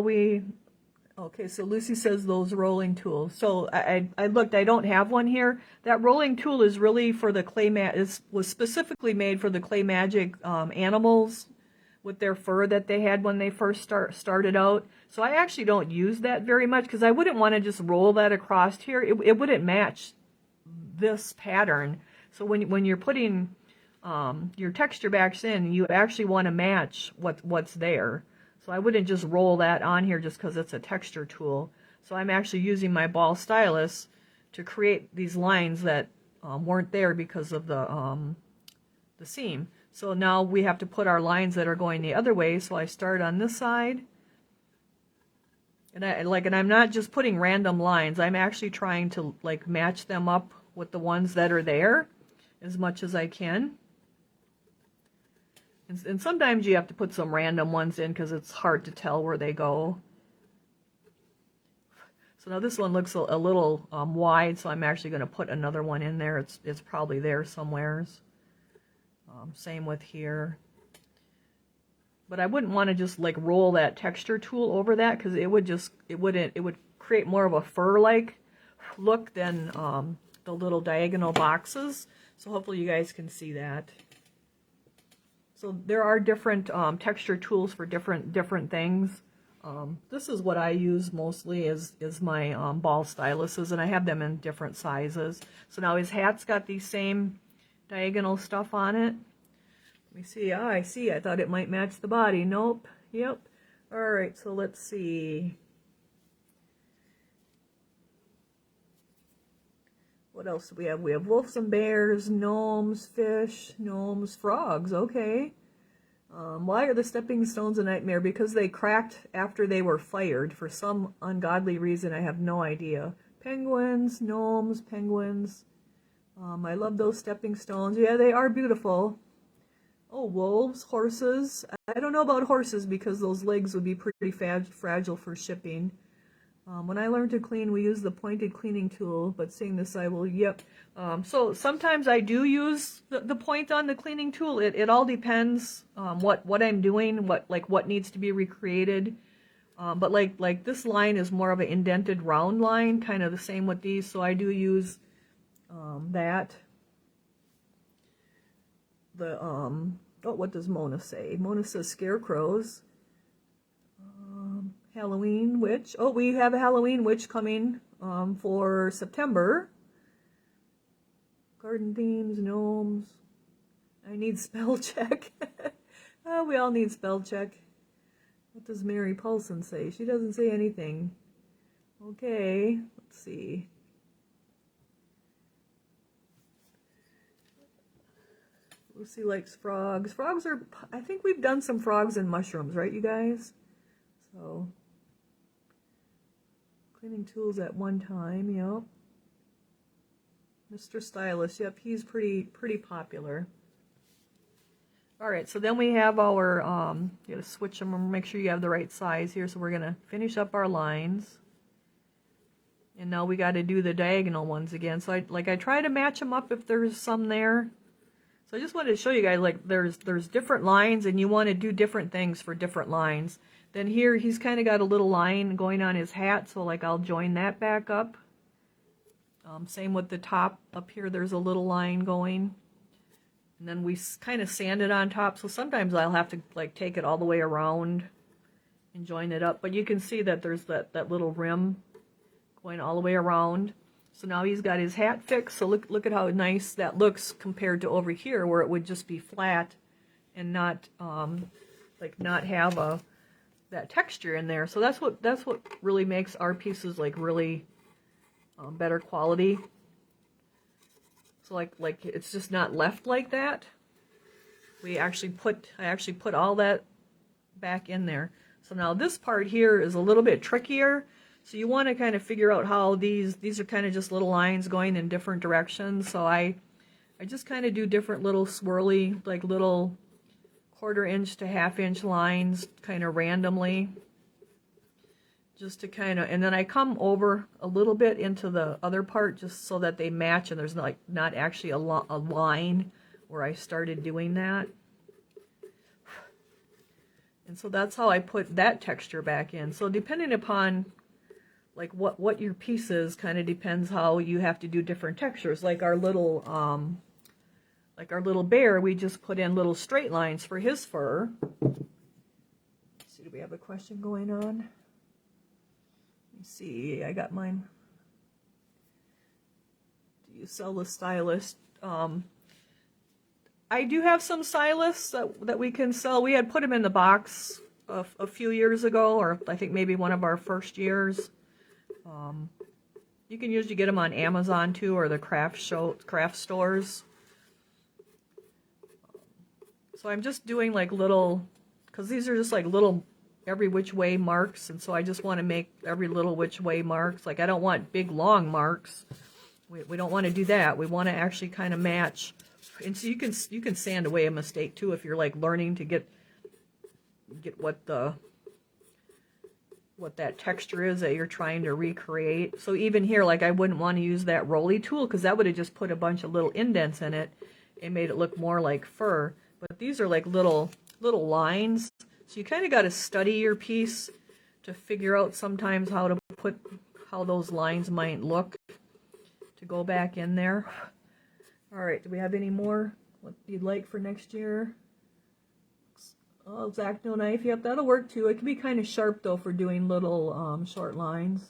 okay, so Lucy says those rolling tools. So I looked, I don't have one here. That rolling tool is really for the clay was specifically made for the Clay Magic animals with their fur that they had when they first started out. So I actually don't use that very much, because I wouldn't want to just roll that across here. It wouldn't match this pattern. So when you're putting your texture backs in, you actually want to match what's there. So I wouldn't just roll that on here just because it's a texture tool. So I'm actually using my ball stylus to create these lines that weren't there because of the seam. So now we have to put our lines that are going the other way. So I start on this side. And I'm not just putting random lines. I'm actually trying to like match them up with the ones that are there as much as I can. And sometimes you have to put some random ones in because it's hard to tell where they go. So now this one looks a little wide, so I'm actually going to put another one in there. It's probably there somewheres. Same with here. But I wouldn't want to just like roll that texture tool over that, because it would create more of a fur-like look than the little diagonal boxes. So hopefully you guys can see that. So there are different texture tools for different things. This is what I use mostly is my ball styluses, and I have them in different sizes. So now his hat's got these same diagonal stuff on it. Let me see. Ah, I see. I thought it might match the body. Nope. Yep. All right. So let's see. What else do we have? We have wolves and bears, gnomes, fish, gnomes, frogs. Okay. Why are the stepping stones a nightmare? Because they cracked after they were fired for some ungodly reason. I have no idea. Penguins, gnomes, penguins. I love those stepping stones. Yeah, they are beautiful. Oh, wolves, horses. I don't know about horses because those legs would be pretty fragile for shipping. When I learned to clean, we use the pointed cleaning tool, but seeing this, I will, yep. So sometimes I do use the point on the cleaning tool. It all depends what I'm doing, what needs to be recreated. But like this line is more of an indented round line, kind of the same with these, so I do use that. What does Mona say? Mona says scarecrows. Halloween witch. Oh, we have a Halloween witch coming for September. Garden themes, gnomes. I need spell check. Oh, we all need spell check. What does Mary Paulson say? She doesn't say anything. Okay. Let's see. Lucy likes frogs. Frogs are, I think we've done some frogs and mushrooms, right, you guys? So, cleaning tools at one time, yep. Mr. Stylist, yep, he's pretty popular. All right, so then we have our, you gotta switch them and make sure you have the right size here. So we're gonna finish up our lines. And now we gotta do the diagonal ones again. So I try to match them up if there's some there. So I just wanted to show you guys, like, there's different lines and you want to do different things for different lines. Then here, he's kind of got a little line going on his hat, so like I'll join that back up. Same with the top up here, there's a little line going. And then we kind of sand it on top, so sometimes I'll have to like take it all the way around and join it up. But you can see that there's that little rim going all the way around. So now he's got his hat fixed, so look at how nice that looks compared to over here where it would just be flat and not like not have that texture in there. So that's what really makes our pieces like really better quality. So like it's just not left like that. I actually put all that back in there. So now this part here is a little bit trickier. So you want to kind of figure out how these are kind of just little lines going in different directions. So I just kind of do different little swirly, like little 1/4 inch to 1/2 inch lines kind of randomly. Just to kind of, and then I come over a little bit into the other part just so that they match and there's not actually a line where I started doing that. And so that's how I put that texture back in. So depending upon like what your piece is, kind of depends how you have to do different textures. Like our little bear, we just put in little straight lines for his fur. Let's see, do we have a question going on? Let me see, I got mine. Do you sell the stylist? I do have some stylists that we can sell. We had put them in the box a few years ago, or I think maybe one of our first years. You can usually get them on Amazon too, or the craft stores. So I'm just doing like little, because these are just like little every which way marks, and so I just want to make every little which way marks. Like I don't want big long marks. We don't want to do that. We want to actually kind of match. And so you can sand away a mistake too if you're like learning to get what that texture is that you're trying to recreate. So even here, like I wouldn't want to use that roly tool because that would have just put a bunch of little indents in it and made it look more like fur. But these are like little lines. So you kind of got to study your piece to figure out sometimes how those lines might look to go back in there. All right, do we have any more? What you'd like for next year? Oh, X-Acto knife. Yep, that'll work too. It can be kind of sharp though for doing little short lines.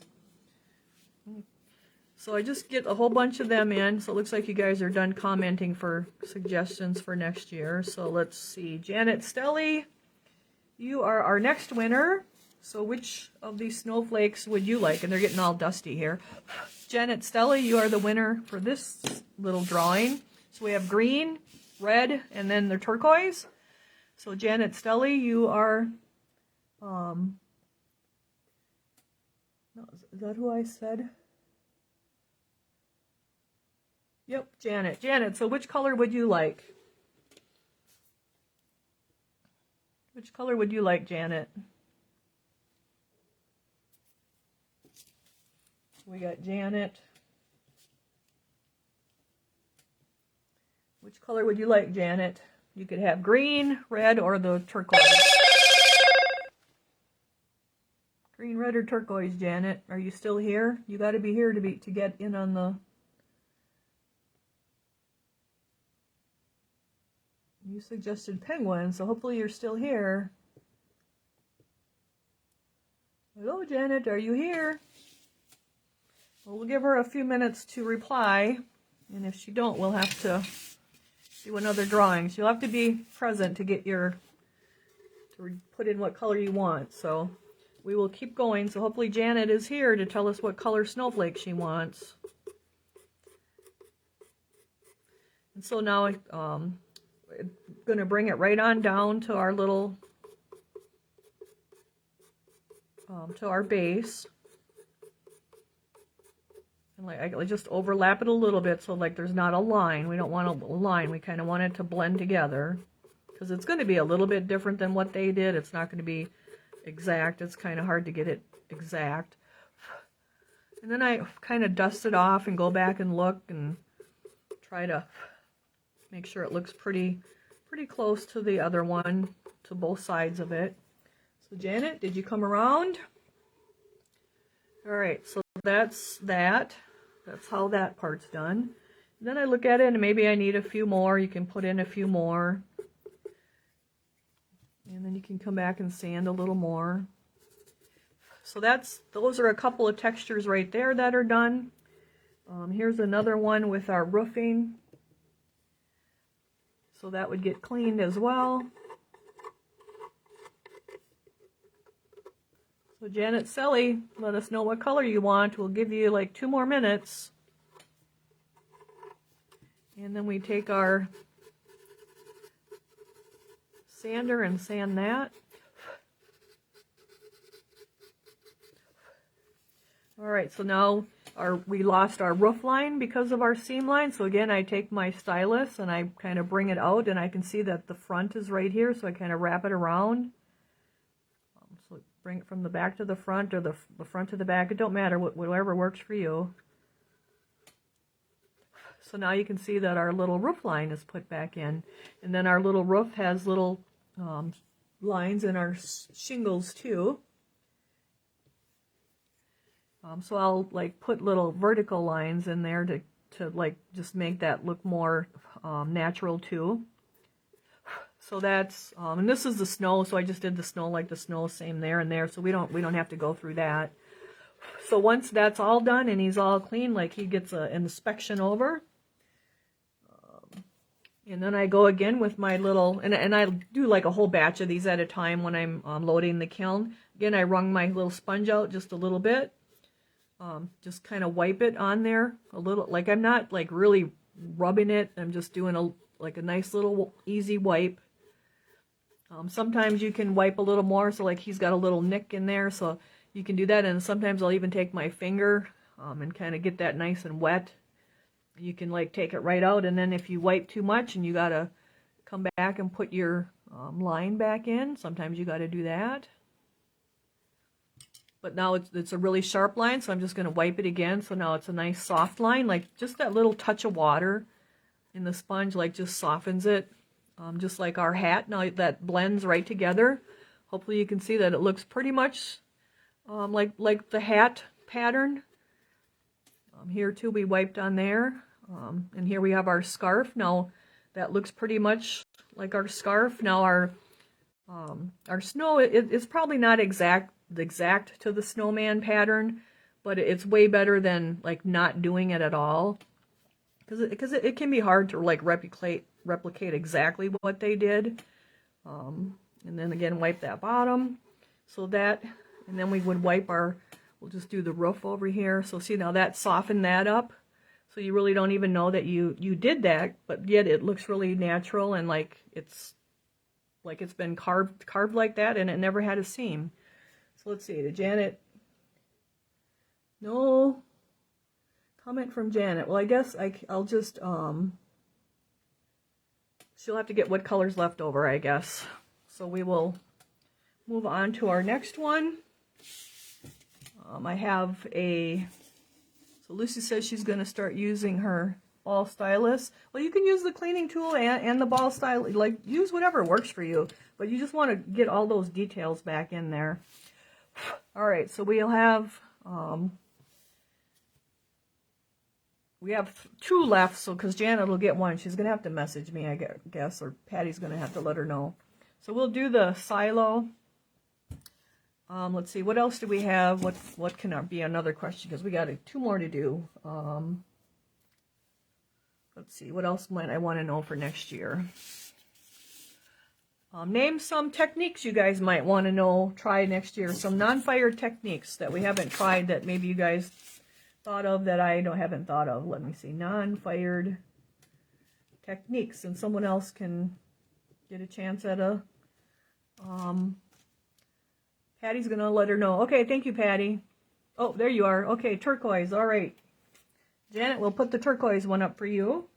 So I just get a whole bunch of them in. So it looks like you guys are done commenting for suggestions for next year. So let's see. Janet Stelly, you are our next winner. So which of these snowflakes would you like? And they're getting all dusty here. Janet Stelly, you are the winner for this little drawing. So we have green, red, and then the turquoise. So Janet Stelly, you are, no, is that who I said? Yep, Janet. Janet, so which color would you like? Which color would you like, Janet? We got Janet. Which color would you like, Janet? You could have green, red, or the turquoise. Green, red, or turquoise, Janet. Are you still here? You got to be here to get in on the... You suggested penguin, so hopefully you're still here. Hello, Janet. Are you here? Well, we'll give her a few minutes to reply, and if she don't, we'll have to do another drawing. So you'll have to be present to get to put in what color you want. So we will keep going. So hopefully Janet is here to tell us what color snowflake she wants. And so now I'm going to bring it right on down to our little, to our base. And like I just overlap it a little bit so like there's not a line. We don't want a line. We kind of want it to blend together because it's going to be a little bit different than what they did. It's not going to be exact. It's kind of hard to get it exact. And then I kind of dust it off and go back and look and try to make sure it looks pretty close to the other one, to both sides of it. So Janet, did you come around? All right, so that's that. That's how that part's done. And then I look at it and maybe I need a few more. You can put in a few more. And then you can come back and sand a little more. So those are a couple of textures right there that are done. Here's another one with our roofing. So that would get cleaned as well. So Janet Selly, let us know what color you want. We'll give you like 2 more minutes. And then we take our sander and sand that. All right, so now we lost our roof line because of our seam line. So again, I take my stylus and I kind of bring it out and I can see that the front is right here. So I kind of wrap it around. So bring it from the back to the front or the front to the back. It don't matter, whatever works for you. So now you can see that our little roof line is put back in. And then our little roof has little lines in our shingles too. So I'll like put little vertical lines in there to like just make that look more natural too. So that's and this is the snow, so I just did the snow like the snow, same there and there, so we don't have to go through that. So once that's all done and he's all clean, like he gets an inspection over, and then I go again with my little, and I do like a whole batch of these at a time when I'm loading the kiln. Again, I wrung my little sponge out just a little bit. Just kind of wipe it on there a little, like I'm not like really rubbing it. I'm just doing a nice little easy wipe. Sometimes you can wipe a little more, so like he's got a little nick in there, so you can do that. And sometimes I'll even take my finger and kind of get that nice and wet. You can like take it right out, and then if you wipe too much and you gotta come back and put your line back in, sometimes you gotta do that. But now it's a really sharp line, so I'm just going to wipe it again. So now it's a nice soft line, like just that little touch of water in the sponge, like just softens it, just like our hat. Now that blends right together. Hopefully you can see that it looks pretty much like the hat pattern. Here too, we wiped on there, and here we have our scarf. Now that looks pretty much like our scarf. Now our snow is probably not exact to the snowman pattern, but it's way better than like not doing it at all, because it can be hard to like replicate exactly what they did. And then again, wipe that bottom, so that, and then we would wipe we'll just do the roof over here. So see, now that softened that up, so you really don't even know that you did that, but yet it looks really natural and like it's been carved like that, and it never had a seam. So let's see, did Janet? No comment from Janet. Well, I guess I'll just, she'll have to get what color's left over, I guess. So we will move on to our next one. I have so Lucy says she's going to start using her ball stylus. Well, you can use the cleaning tool and the ball stylus, like use whatever works for you, but you just want to get all those details back in there. All right, so we'll have we have 2 left, so because Janet will get one, she's gonna have to message me, I guess, or Patty's gonna have to let her know. So we'll do the silo. Let's see, what else do we have? What can be another question? Because we got 2 more to do. Let's see, what else might I want to know for next year? Name some techniques you guys might want to know, try next year. Some non-fired techniques that we haven't tried that maybe you guys thought of that I haven't thought of. Let me see. Non-fired techniques. And someone else can get a chance at a... Patty's going to let her know. Okay, thank you, Patty. Oh, there you are. Okay, turquoise. All right. Janet, we'll put the turquoise one up for you.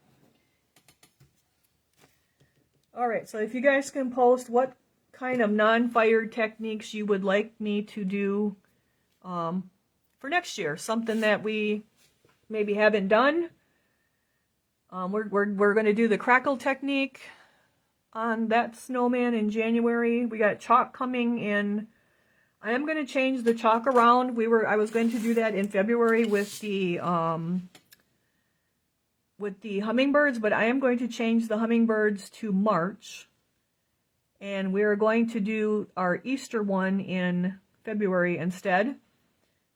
Alright, so if you guys can post what kind of non-fired techniques you would like me to do for next year. Something that we maybe haven't done. We're going to do the crackle technique on that snowman in January. We got chalk coming in. I am going to change the chalk around. I was going to do that in February with the hummingbirds, but I am going to change the hummingbirds to March. And we're going to do our Easter one in February instead.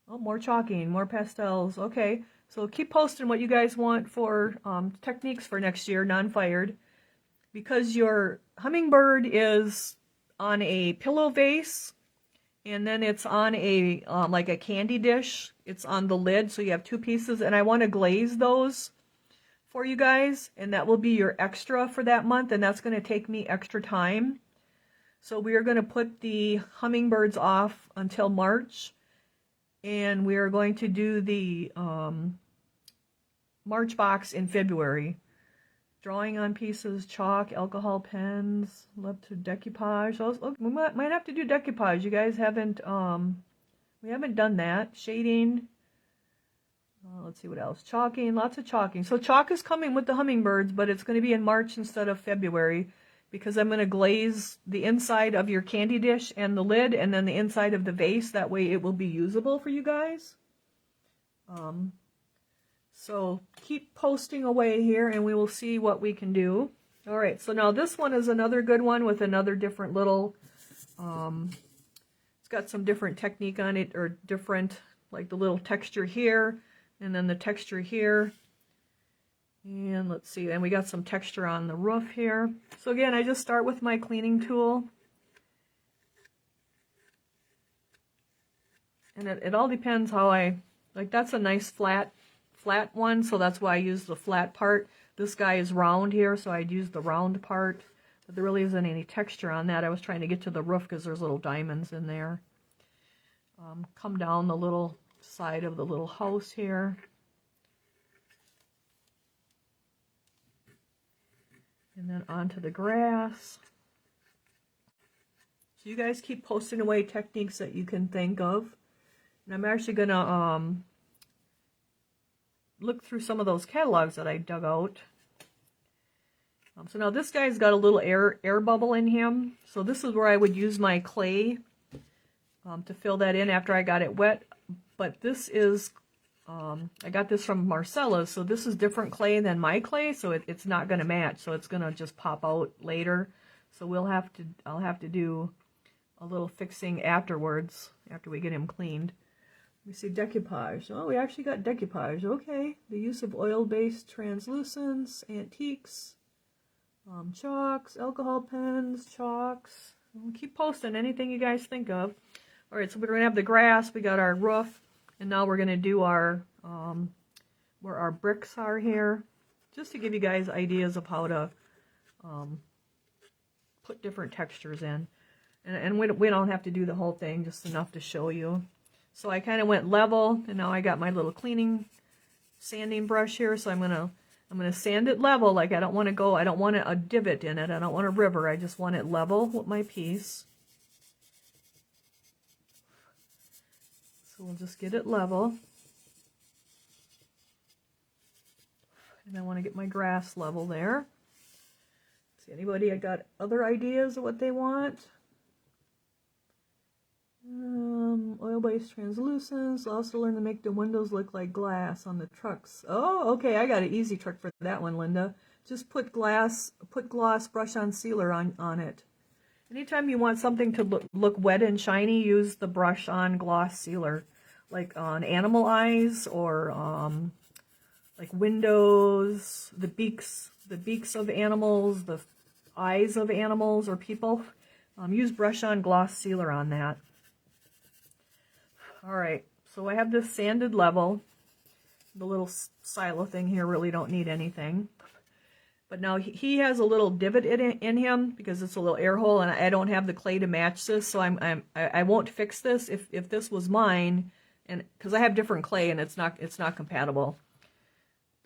Oh, more chalking, more pastels. Okay, so keep posting what you guys want for techniques for next year, non-fired. Because your hummingbird is on a pillow vase, and then it's on a like a candy dish. It's on the lid, so you have two pieces, and I want to glaze those for you guys, and that will be your extra for that month, and that's going to take me extra time. So we are going to put the hummingbirds off until March, and we are going to do the March box in February. Drawing on pieces, chalk, alcohol pens, love to decoupage. Look, we might have to do decoupage. You guys haven't, we haven't done that. Shading. Let's see what else. Chalking, lots of chalking. So chalk is coming with the hummingbirds, but it's going to be in March instead of February because I'm going to glaze the inside of your candy dish and the lid and then the inside of the vase. That way it will be usable for you guys. So keep posting away here and we will see what we can do. All right, so now this one is another good one with another different little, it's got some different technique on it, or different, like the little texture here. And then the texture here. And let's see, and we got some texture on the roof here. So again, I just start with my cleaning tool. And it all depends how like that's a nice flat one, so that's why I use the flat part. This guy is round here, so I'd use the round part. But there really isn't any texture on that. I was trying to get to the roof because there's little diamonds in there. Come down the little side of the little house here. And then onto the grass. So you guys keep posting away techniques that you can think of. And I'm actually going to look through some of those catalogs that I dug out. So now this guy's got a little air bubble in him. So this is where I would use my clay to fill that in after I got it wet. But this is, I got this from Marcella's, so this is different clay than my clay, so it's not going to match, so it's going to just pop out later. So I'll have to do a little fixing afterwards, after we get him cleaned. We see decoupage. Oh, we actually got decoupage. Okay. The use of oil-based translucents, antiques, chalks, alcohol pens, chalks. We'll keep posting anything you guys think of. All right, so we're going to have the grass. We got our roof. And now we're going to do our, where our bricks are here. Just to give you guys ideas of how to put different textures in. And we don't have to do the whole thing, just enough to show you. So I kind of went level, and now I got my little sanding brush here. So I'm gonna sand it level. Like I don't want a divot in it. I don't want a river. I just want it level with my piece. So we'll just get it level. And I want to get my grass level there. See, anybody got other ideas of what they want? Oil-based translucents. Also learn to make the windows look like glass on the trucks. Oh, okay, I got an easy trick for that one, Linda. Just put gloss brush on sealer on it. Anytime you want something to look wet and shiny, use the brush on gloss sealer. Like on animal eyes or like windows, the beaks of animals, the eyes of animals or people, use brush-on gloss sealer on that. All right, so I have this sanded level. The little silo thing here really don't need anything. But now he has a little divot in him because it's a little air hole, and I don't have the clay to match this, so I won't fix this. If this was mine, and because I have different clay and it's not compatible,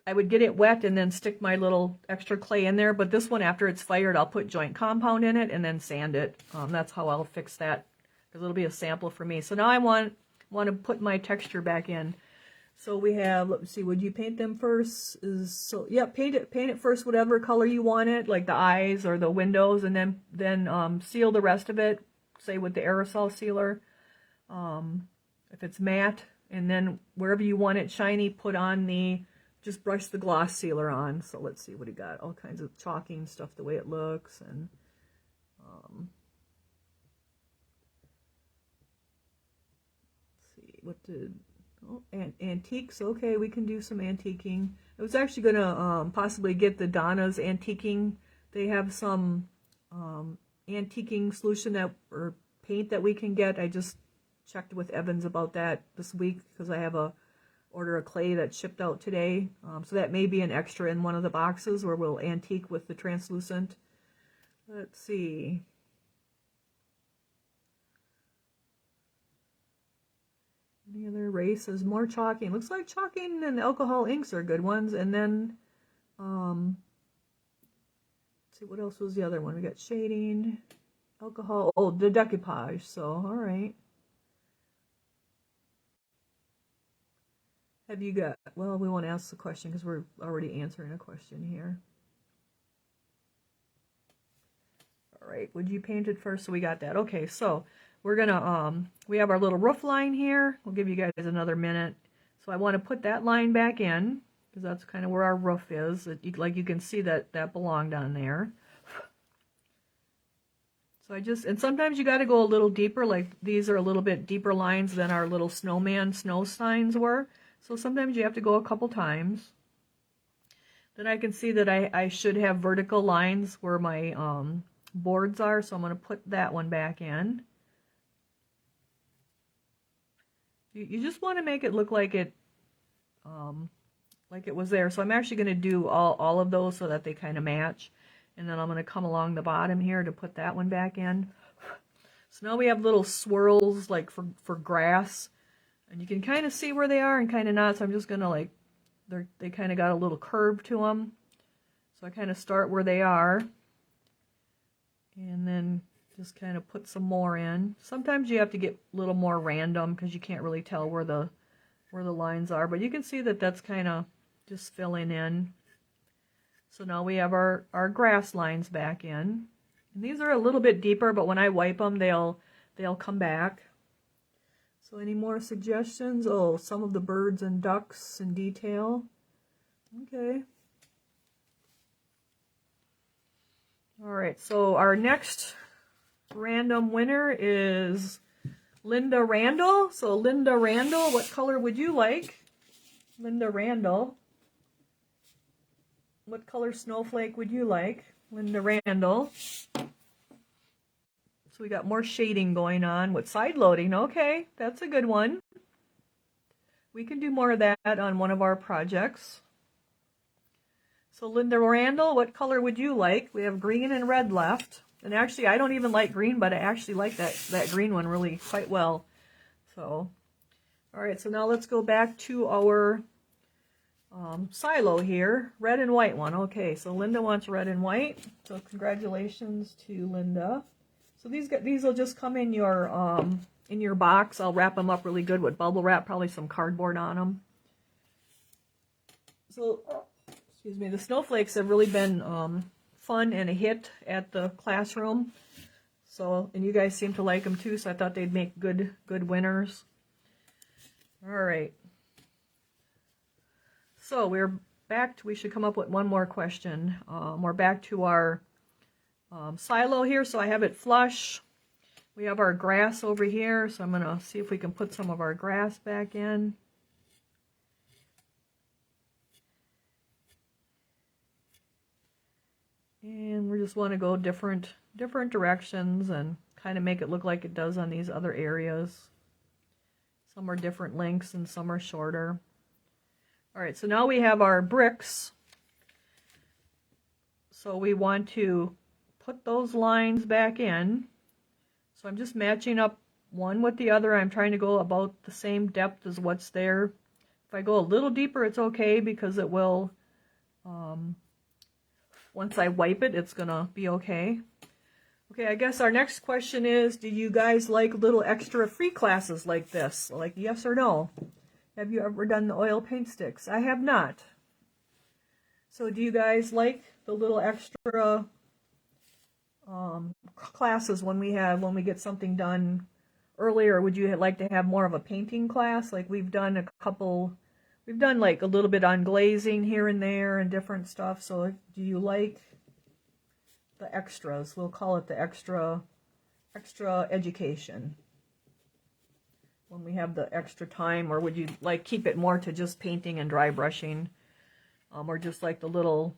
I would get it wet and then stick my little extra clay in there. But this one, after it's fired, I'll put joint compound in it and then sand it. That's how I'll fix that, because it'll be a sample for me. So now I want to put my texture back in. So we have, let's see, would you paint them first? Paint it first, whatever color you want it, like the eyes or the windows, and then seal the rest of it, say with the aerosol sealer. If it's matte, and then wherever you want it shiny, put on just brush the gloss sealer on. So let's see what he got. All kinds of chalking stuff, the way it looks, and let's see, what did... Oh, antiques. Okay, we can do some antiquing. I was actually going to possibly get the Donna's antiquing. They have some antiquing solution or paint that we can get. I just checked with Evans about that this week because I have a order of clay that shipped out today. So that may be an extra in one of the boxes where we'll antique with the translucent. Let's see. Any other erases? More chalking. Looks like chalking and alcohol inks are good ones. And then, let's see, what else was the other one? We got shading, alcohol. Oh, the decoupage. So, all right. Have you got, well, we won't ask the question because we're already answering a question here. All right, would you paint it first? So we got that. Okay, so we're gonna, we have our little roof line here. We'll give you guys another minute. So I want to put that line back in because that's kind of where our roof is. Like you can see that belonged on there. So and sometimes you got to go a little deeper. Like these are a little bit deeper lines than our little snowman snow signs were. So sometimes you have to go a couple times. Then I can see that I should have vertical lines where my boards are. So I'm going to put that one back in. You just want to make it look like it was there. So I'm actually going to do all of those so that they kind of match. And then I'm going to come along the bottom here to put that one back in. So now we have little swirls like for grass. And you can kind of see where they are and kind of not. So I'm just going to they kind of got a little curve to them. So I kind of start where they are. And then just kind of put some more in. Sometimes you have to get a little more random because you can't really tell where the lines are. But you can see that that's kind of just filling in. So now we have our grass lines back in. And these are a little bit deeper, but when I wipe them, they'll come back. So any more suggestions? Oh, some of the birds and ducks in detail. Okay. All right, so our next random winner is Linda Randall. So Linda Randall, what color would you like? Linda Randall. What color snowflake would you like? Linda Randall. So we got more shading going on with side loading. Okay, that's a good one. We can do more of that on one of our projects. So Linda Randall, what color would you like? We have green and red left. And actually, I don't even like green, but I actually like that green one really quite well. So, all right, so now let's go back to our silo here. Red and white one. Okay, so Linda wants red and white. So congratulations to Linda. So these will just come in your box. I'll wrap them up really good with bubble wrap, probably some cardboard on them. So, excuse me, the snowflakes have really been fun and a hit at the classroom. So, and you guys seem to like them too, so I thought they'd make good winners. All right. So we're back we should come up with one more question. We're back to our silo here, so I have it flush. We have our grass over here, so I'm going to see if we can put some of our grass back in. And we're we just want to go different directions and kind of make it look like it does on these other areas. Some are different lengths and some are shorter. All right, so now we have our bricks. So we want to put those lines back in. So I'm just matching up one with the other. I'm trying to go about the same depth as what's there. If I go a little deeper, it's okay because it will, once I wipe it, it's going to be okay. Okay, I guess our next question is, do you guys like little extra free classes like this? Like yes or no? Have you ever done the oil paint sticks? I have not. So do you guys like the little extra classes when we get something done earlier? Would you like to have more of a painting class? Like we've done like a little bit on glazing here and there and different stuff. So do you like the extras? We'll call it the extra education when we have the extra time. Or would you like keep it more to just painting and dry brushing, or just like the little,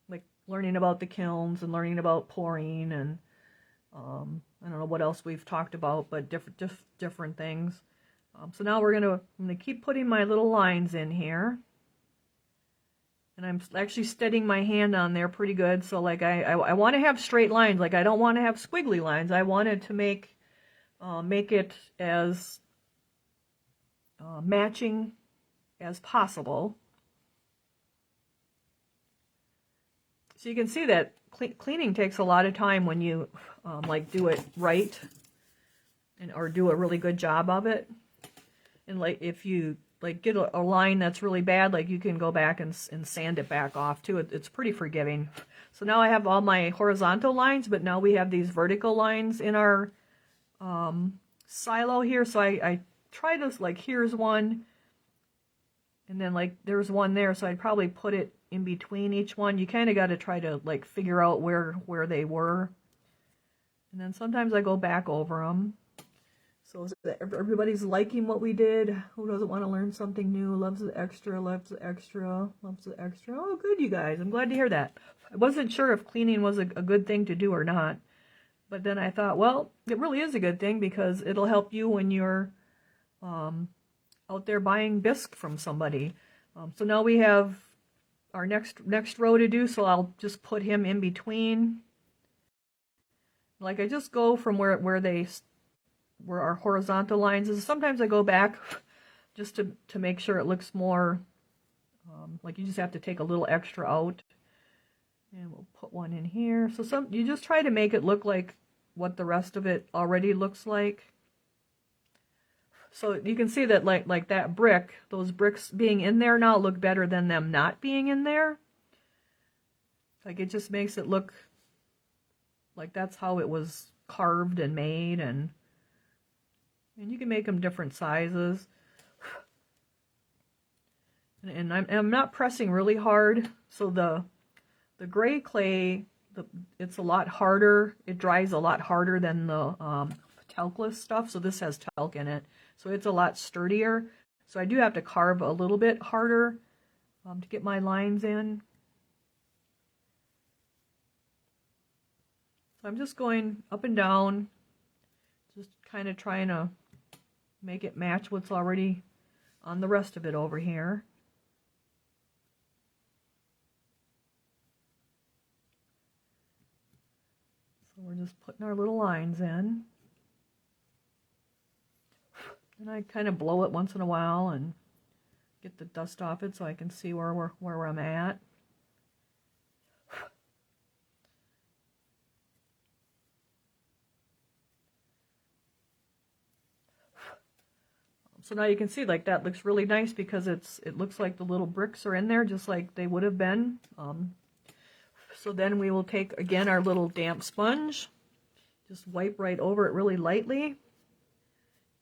like learning about the kilns and learning about pouring and I don't know what else we've talked about, but different things. So now I'm gonna keep putting my little lines in here, and I'm actually steadying my hand on there pretty good. So like I want to have straight lines. Like I don't want to have squiggly lines. I wanted to make it as matching as possible. So you can see that cleaning takes a lot of time when you like do it right or do a really good job of it. And like if you like get a line that's really bad, like you can go back and sand it back off too. It's pretty forgiving. So now I have all my horizontal lines, but now we have these vertical lines in our silo here. So I try to, like, here's one, and then like there's one there, so I'd probably put it in between each one. You kind of got to try to like figure out where they were, and then sometimes I go back over them. So everybody's liking what we did. Who doesn't want to learn something new? Loves the extra, loves the extra, loves the extra. Oh, good, you guys. I'm glad to hear that. I wasn't sure if cleaning was a good thing to do or not, but then I thought, well, it really is a good thing because it'll help you when you're out there buying bisque from somebody. So now we have our next row to do, so I'll just put him in between. Like I just go from where our horizontal lines is. Sometimes I go back just to make sure it looks more like you just have to take a little extra out. And we'll put one in here. So you just try to make it look like what the rest of it already looks like. So you can see that like that brick, those bricks being in there now look better than them not being in there. Like it just makes it look like that's how it was carved and made, and you can make them different sizes. And I'm not pressing really hard, so the gray clay, it's a lot harder. It dries a lot harder than the talcless stuff. So this has talc in it, so it's a lot sturdier. So I do have to carve a little bit harder to get my lines in. So I'm just going up and down, just kind of trying to make it match what's already on the rest of it over here. So we're just putting our little lines in. And I kind of blow it once in a while and get the dust off it so I can see where I'm at. So now you can see like that looks really nice because it looks like the little bricks are in there just like they would have been. So then we will take again our little damp sponge, just wipe right over it really lightly.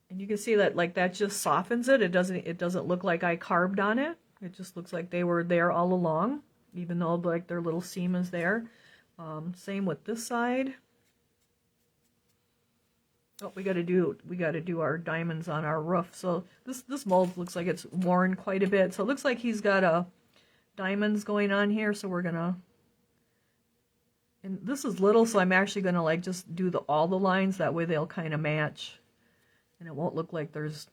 And you can see that like that just softens it. It doesn't look like I carved on it. It just looks like they were there all along, even though like their little seam is there. Same with this side. Oh, we got to do our diamonds on our roof. So this mold looks like it's worn quite a bit. So it looks like he's got diamonds going on here. So we're gonna, And this is little, so I'm actually going to like just do all the lines. That way they'll kind of match. And it won't look like there's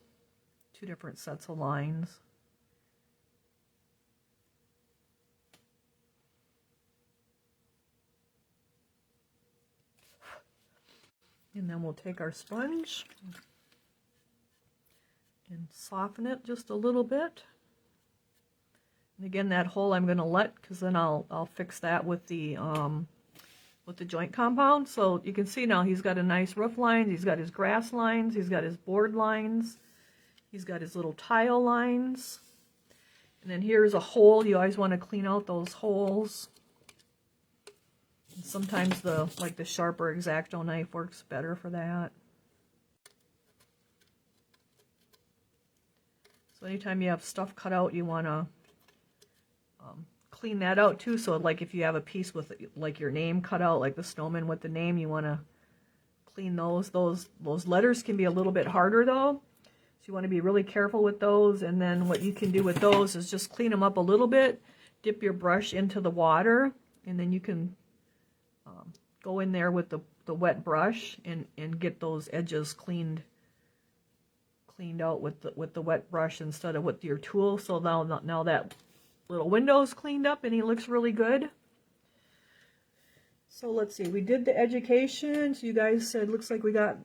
two different sets of lines. And then we'll take our sponge and soften it just a little bit. And again, that hole I'm going to let, because then I'll fix that with the joint compound. So you can see now he's got a nice roof line, he's got his grass lines, he's got his board lines, he's got his little tile lines. And then here's a hole. You always want to clean out those holes. And sometimes the sharper X-Acto knife works better for that. So anytime you have stuff cut out, you want to clean that out too. So like if you have a piece with like your name cut out, like the snowman with the name, you want to clean those. Those letters can be a little bit harder though. So you want to be really careful with those. And then what you can do with those is just clean them up a little bit, dip your brush into the water, and then you can go in there with the wet brush and get those edges cleaned out with the wet brush instead of with your tool. So now that little window's cleaned up and he looks really good. So let's see, we did the education. So you guys said looks like we got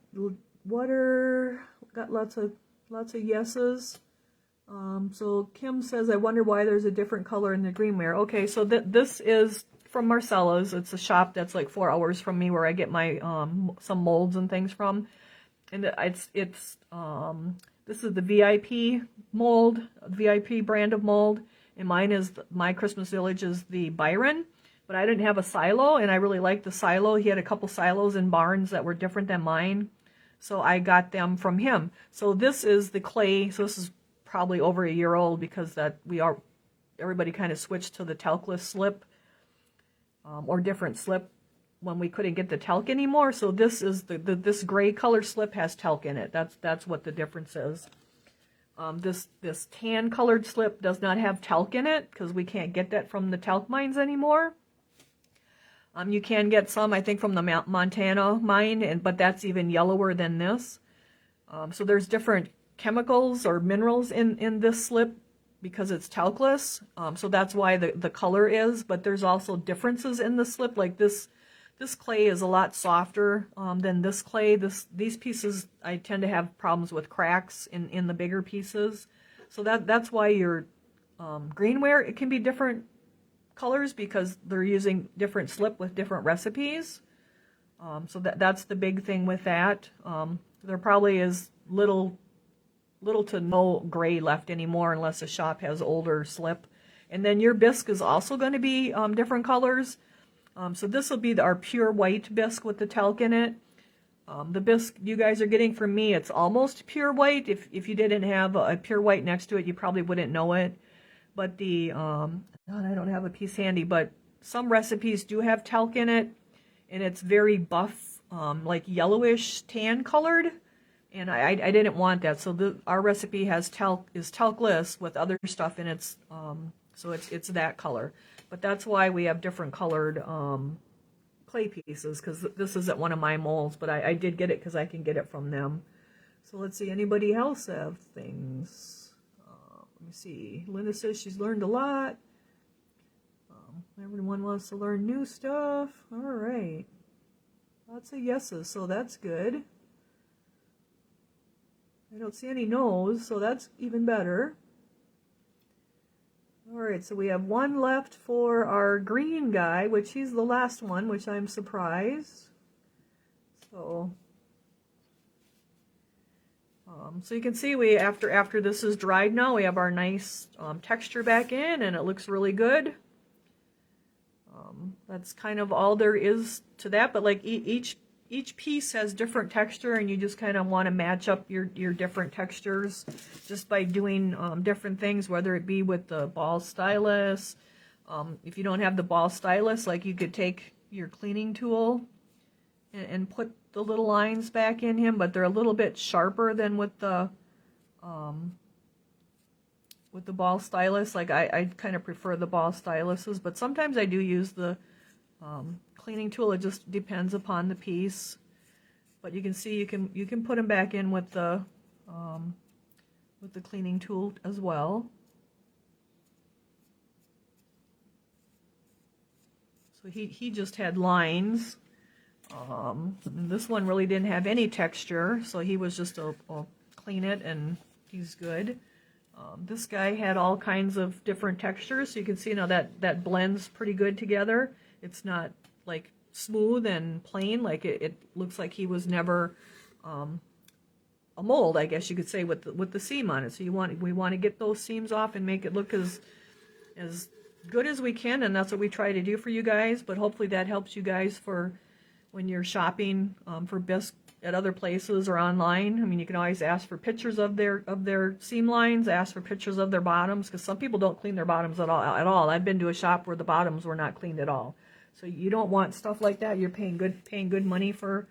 water, got lots of yeses. So Kim says, I wonder why there's a different color in the Greenware. Okay, so this is from Marcella's. It's a shop that's like 4 hours from me where I get my some molds and things from. And this is the VIP mold, VIP brand of mold. And mine is, my Christmas Village is the Byron. But I didn't have a silo, and I really liked the silo. He had a couple silos in barns that were different than mine. So I got them from him. So this is the clay. So this is probably over a year old because everybody kind of switched to the talcless slip or different slip when we couldn't get the talc anymore. So this is this gray color slip has talc in it. That's what the difference is. This tan colored slip does not have talc in it because we can't get that from the talc mines anymore. You can get some, I think, from the Montana mine, but that's even yellower than this. So there's different chemicals or minerals in this slip because it's talcless. So that's why the color is, but there's also differences in the slip. Like this clay is a lot softer than this clay. These pieces, I tend to have problems with cracks in the bigger pieces. So that's why your Greenware, it can be different colors because they're using different slip with different recipes. So that's the big thing with that. There probably is little to no gray left anymore unless a shop has older slip. And then your bisque is also going to be different colors. So this will be our pure white bisque with the talc in it. The bisque you guys are getting from me, it's almost pure white. If you didn't have a pure white next to it, you probably wouldn't know it. But I don't have a piece handy, but some recipes do have talc in it, and it's very buff, like yellowish tan colored. And I didn't want that, so our recipe is talcless with other stuff in it, so it's that color. But that's why we have different colored clay pieces, because this isn't one of my molds, but I did get it because I can get it from them. So let's see, anybody else have things? Let me see. Linda says she's learned a lot. Everyone wants to learn new stuff. All right. Lots of yeses, so that's good. I don't see any no's, so that's even better. All right, so we have one left for our green guy, which he's the last one, which I'm surprised. So you can see we after this is dried now, we have our nice texture back in, and it looks really good. That's kind of all there is to that, but like each piece has different texture, and you just kind of want to match up your different textures just by doing different things, whether it be with the ball stylus. If you don't have the ball stylus, like you could take your cleaning tool and put the little lines back in him, but they're a little bit sharper than with the ball stylus. Like I kind of prefer the ball styluses, but sometimes I do use the cleaning tool. It just depends upon the piece. But you can see you can put them back in with the cleaning tool as well. So he just had lines. And this one really didn't have any texture, so he was just a clean it and he's good. This guy had all kinds of different textures, so you can see now that blends pretty good together. It's not like smooth and plain, like it looks like he was never a mold, I guess you could say, with the seam on it. So we want to get those seams off and make it look as good as we can, and that's what we try to do for you guys. But hopefully that helps you guys for when you're shopping for bisque at other places or online. I mean, you can always ask for pictures of their seam lines, ask for pictures of their bottoms, because some people don't clean their bottoms at all. I've been to a shop where the bottoms were not cleaned at all. So you don't want stuff like that. You're paying good money for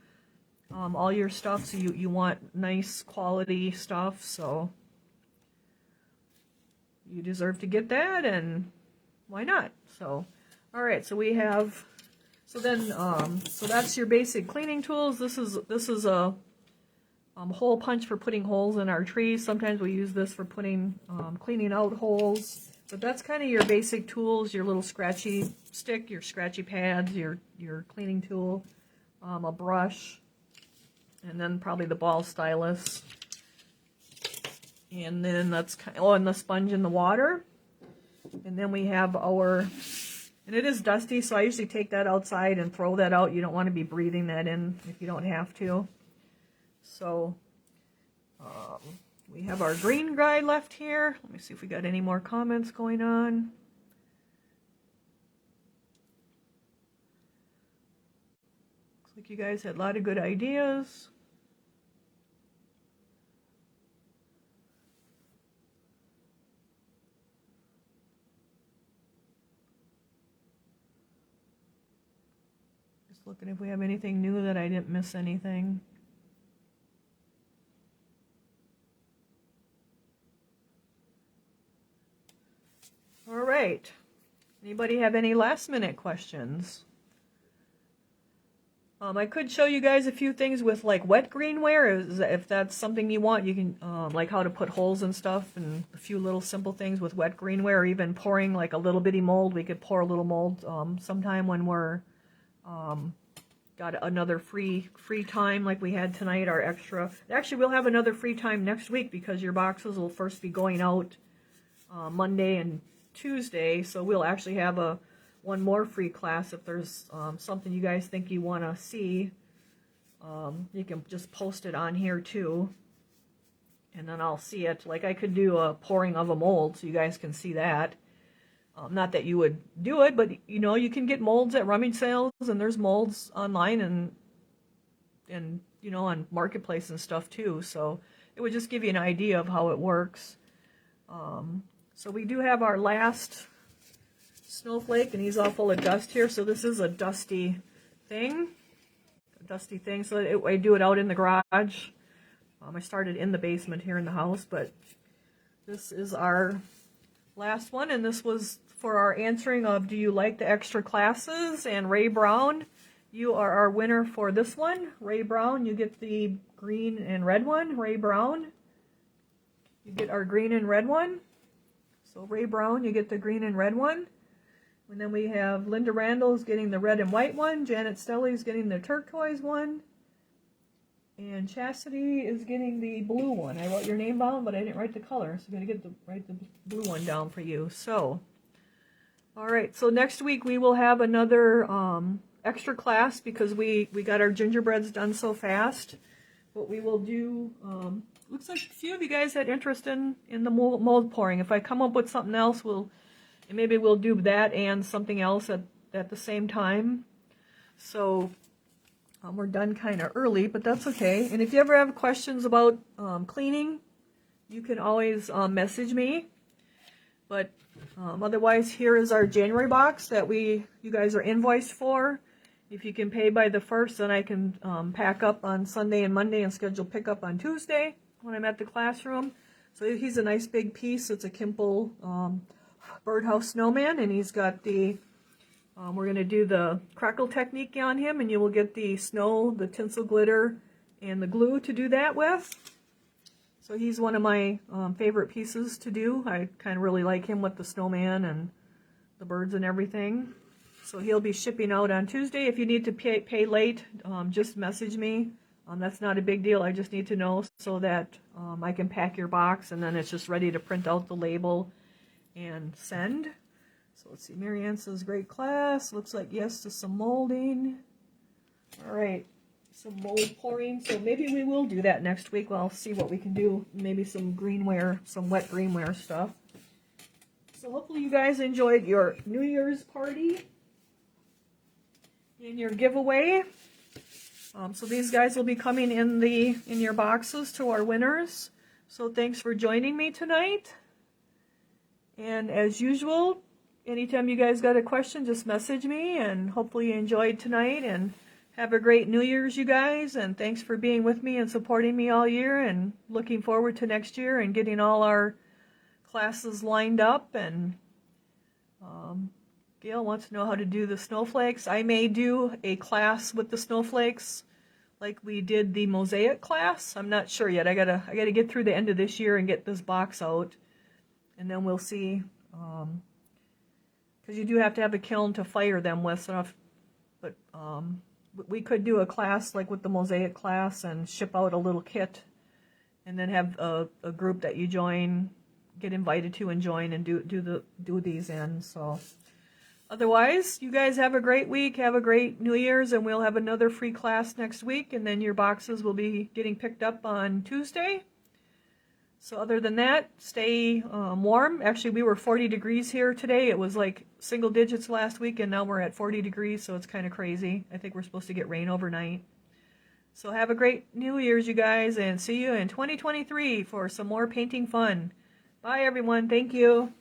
all your stuff, so you want nice quality stuff. So you deserve to get that, and why not? So, all right. So we have. So then, so that's your basic cleaning tools. This is a hole punch for putting holes in our trees. Sometimes we use this for putting cleaning out holes. But that's kind of your basic tools, your little scratchy stick, your scratchy pads, your cleaning tool, a brush, and then probably the ball stylus. And then that's kind of, and the sponge in the water. And then we have our, and it is dusty, so I usually take that outside and throw that out. You don't want to be breathing that in if you don't have to. So we have our green guide left here. Let me see if we got any more comments going on. Looks like you guys had a lot of good ideas. Just looking if we have anything new that I didn't miss anything. All right. Anybody have any last minute questions? I could show you guys a few things with like wet greenware. If that's something you want, you can like how to put holes and stuff, and a few little simple things with wet greenware, or even pouring like a little bitty mold. We could pour a little mold sometime when we're got another free time like we had tonight, our extra. Actually, we'll have another free time next week because your boxes will first be going out Monday and Tuesday, so we'll actually have one more free class. If there's something you guys think you want to see, you can just post it on here too, and then I'll see it. Like I could do a pouring of a mold so you guys can see that. Not that you would do it, but you know, you can get molds at rummage sales, and there's molds online and you know, on Marketplace and stuff too, so it would just give you an idea of how it works. So we do have our last snowflake, and he's all full of dust here, so this is a dusty thing. So I do it out in the garage. I started in the basement here in the house, but this is our last one, and this was for our answering of do you like the extra classes, and Ray Brown, you are our winner for this one. Ray Brown, you get the green and red one. Ray Brown, you get our green and red one. So Ray Brown, you get the green and red one. And then we have Linda Randall's getting the red and white one. Janet Stelly's getting the turquoise one. And Chastity is getting the blue one. I wrote your name down, but I didn't write the color, so I'm going to write the blue one down for you. So, all right, so next week we will have another extra class because we got our gingerbreads done so fast. What we will do, looks like a few of you guys had interest in the mold pouring. If I come up with something else, maybe we'll do that and something else at the same time. So we're done kind of early, but that's okay. And if you ever have questions about cleaning, you can always message me. But otherwise, here is our January box that you guys are invoiced for. If you can pay by the 1st, then I can pack up on Sunday and Monday and schedule pickup on Tuesday when I'm at the classroom. So he's a nice big piece. It's a Kimple birdhouse snowman, and he's got the We're going to do the crackle technique on him, and you will get the snow, the tinsel glitter, and the glue to do that with. So he's one of my favorite pieces to do. I kind of really like him with the snowman and the birds and everything. So he'll be shipping out on Tuesday. If you need to pay late, just message me. That's not a big deal. I just need to know so that I can pack your box, and then it's just ready to print out the label and send. So let's see. Marianne says, great class. Looks like yes to some molding. All right. Some mold pouring. So maybe we will do that next week. Well, I'll see what we can do. Maybe some Greenware, some wet Greenware stuff. So hopefully you guys enjoyed your New Year's party and your giveaway. So these guys will be coming in your boxes to our winners. So thanks for joining me tonight. And as usual, anytime you guys got a question, just message me, and hopefully you enjoyed tonight, and have a great New Year's, you guys, and thanks for being with me and supporting me all year, and looking forward to next year and getting all our classes lined up. And Gail wants to know how to do the snowflakes. I may do a class with the snowflakes like we did the mosaic class. I'm not sure yet. I gotta get through the end of this year and get this box out, and then we'll see. Because you do have to have a kiln to fire them with. So but we could do a class like with the mosaic class and ship out a little kit, and then have a group that you join, get invited to and join, and do these in. So otherwise, you guys have a great week, have a great New Year's, and we'll have another free class next week, and then your boxes will be getting picked up on Tuesday. So other than that, stay warm. Actually, we were 40 degrees here today. It was like single digits last week, and now we're at 40 degrees, so it's kind of crazy. I think we're supposed to get rain overnight. So have a great New Year's, you guys, and see you in 2023 for some more painting fun. Bye, everyone. Thank you.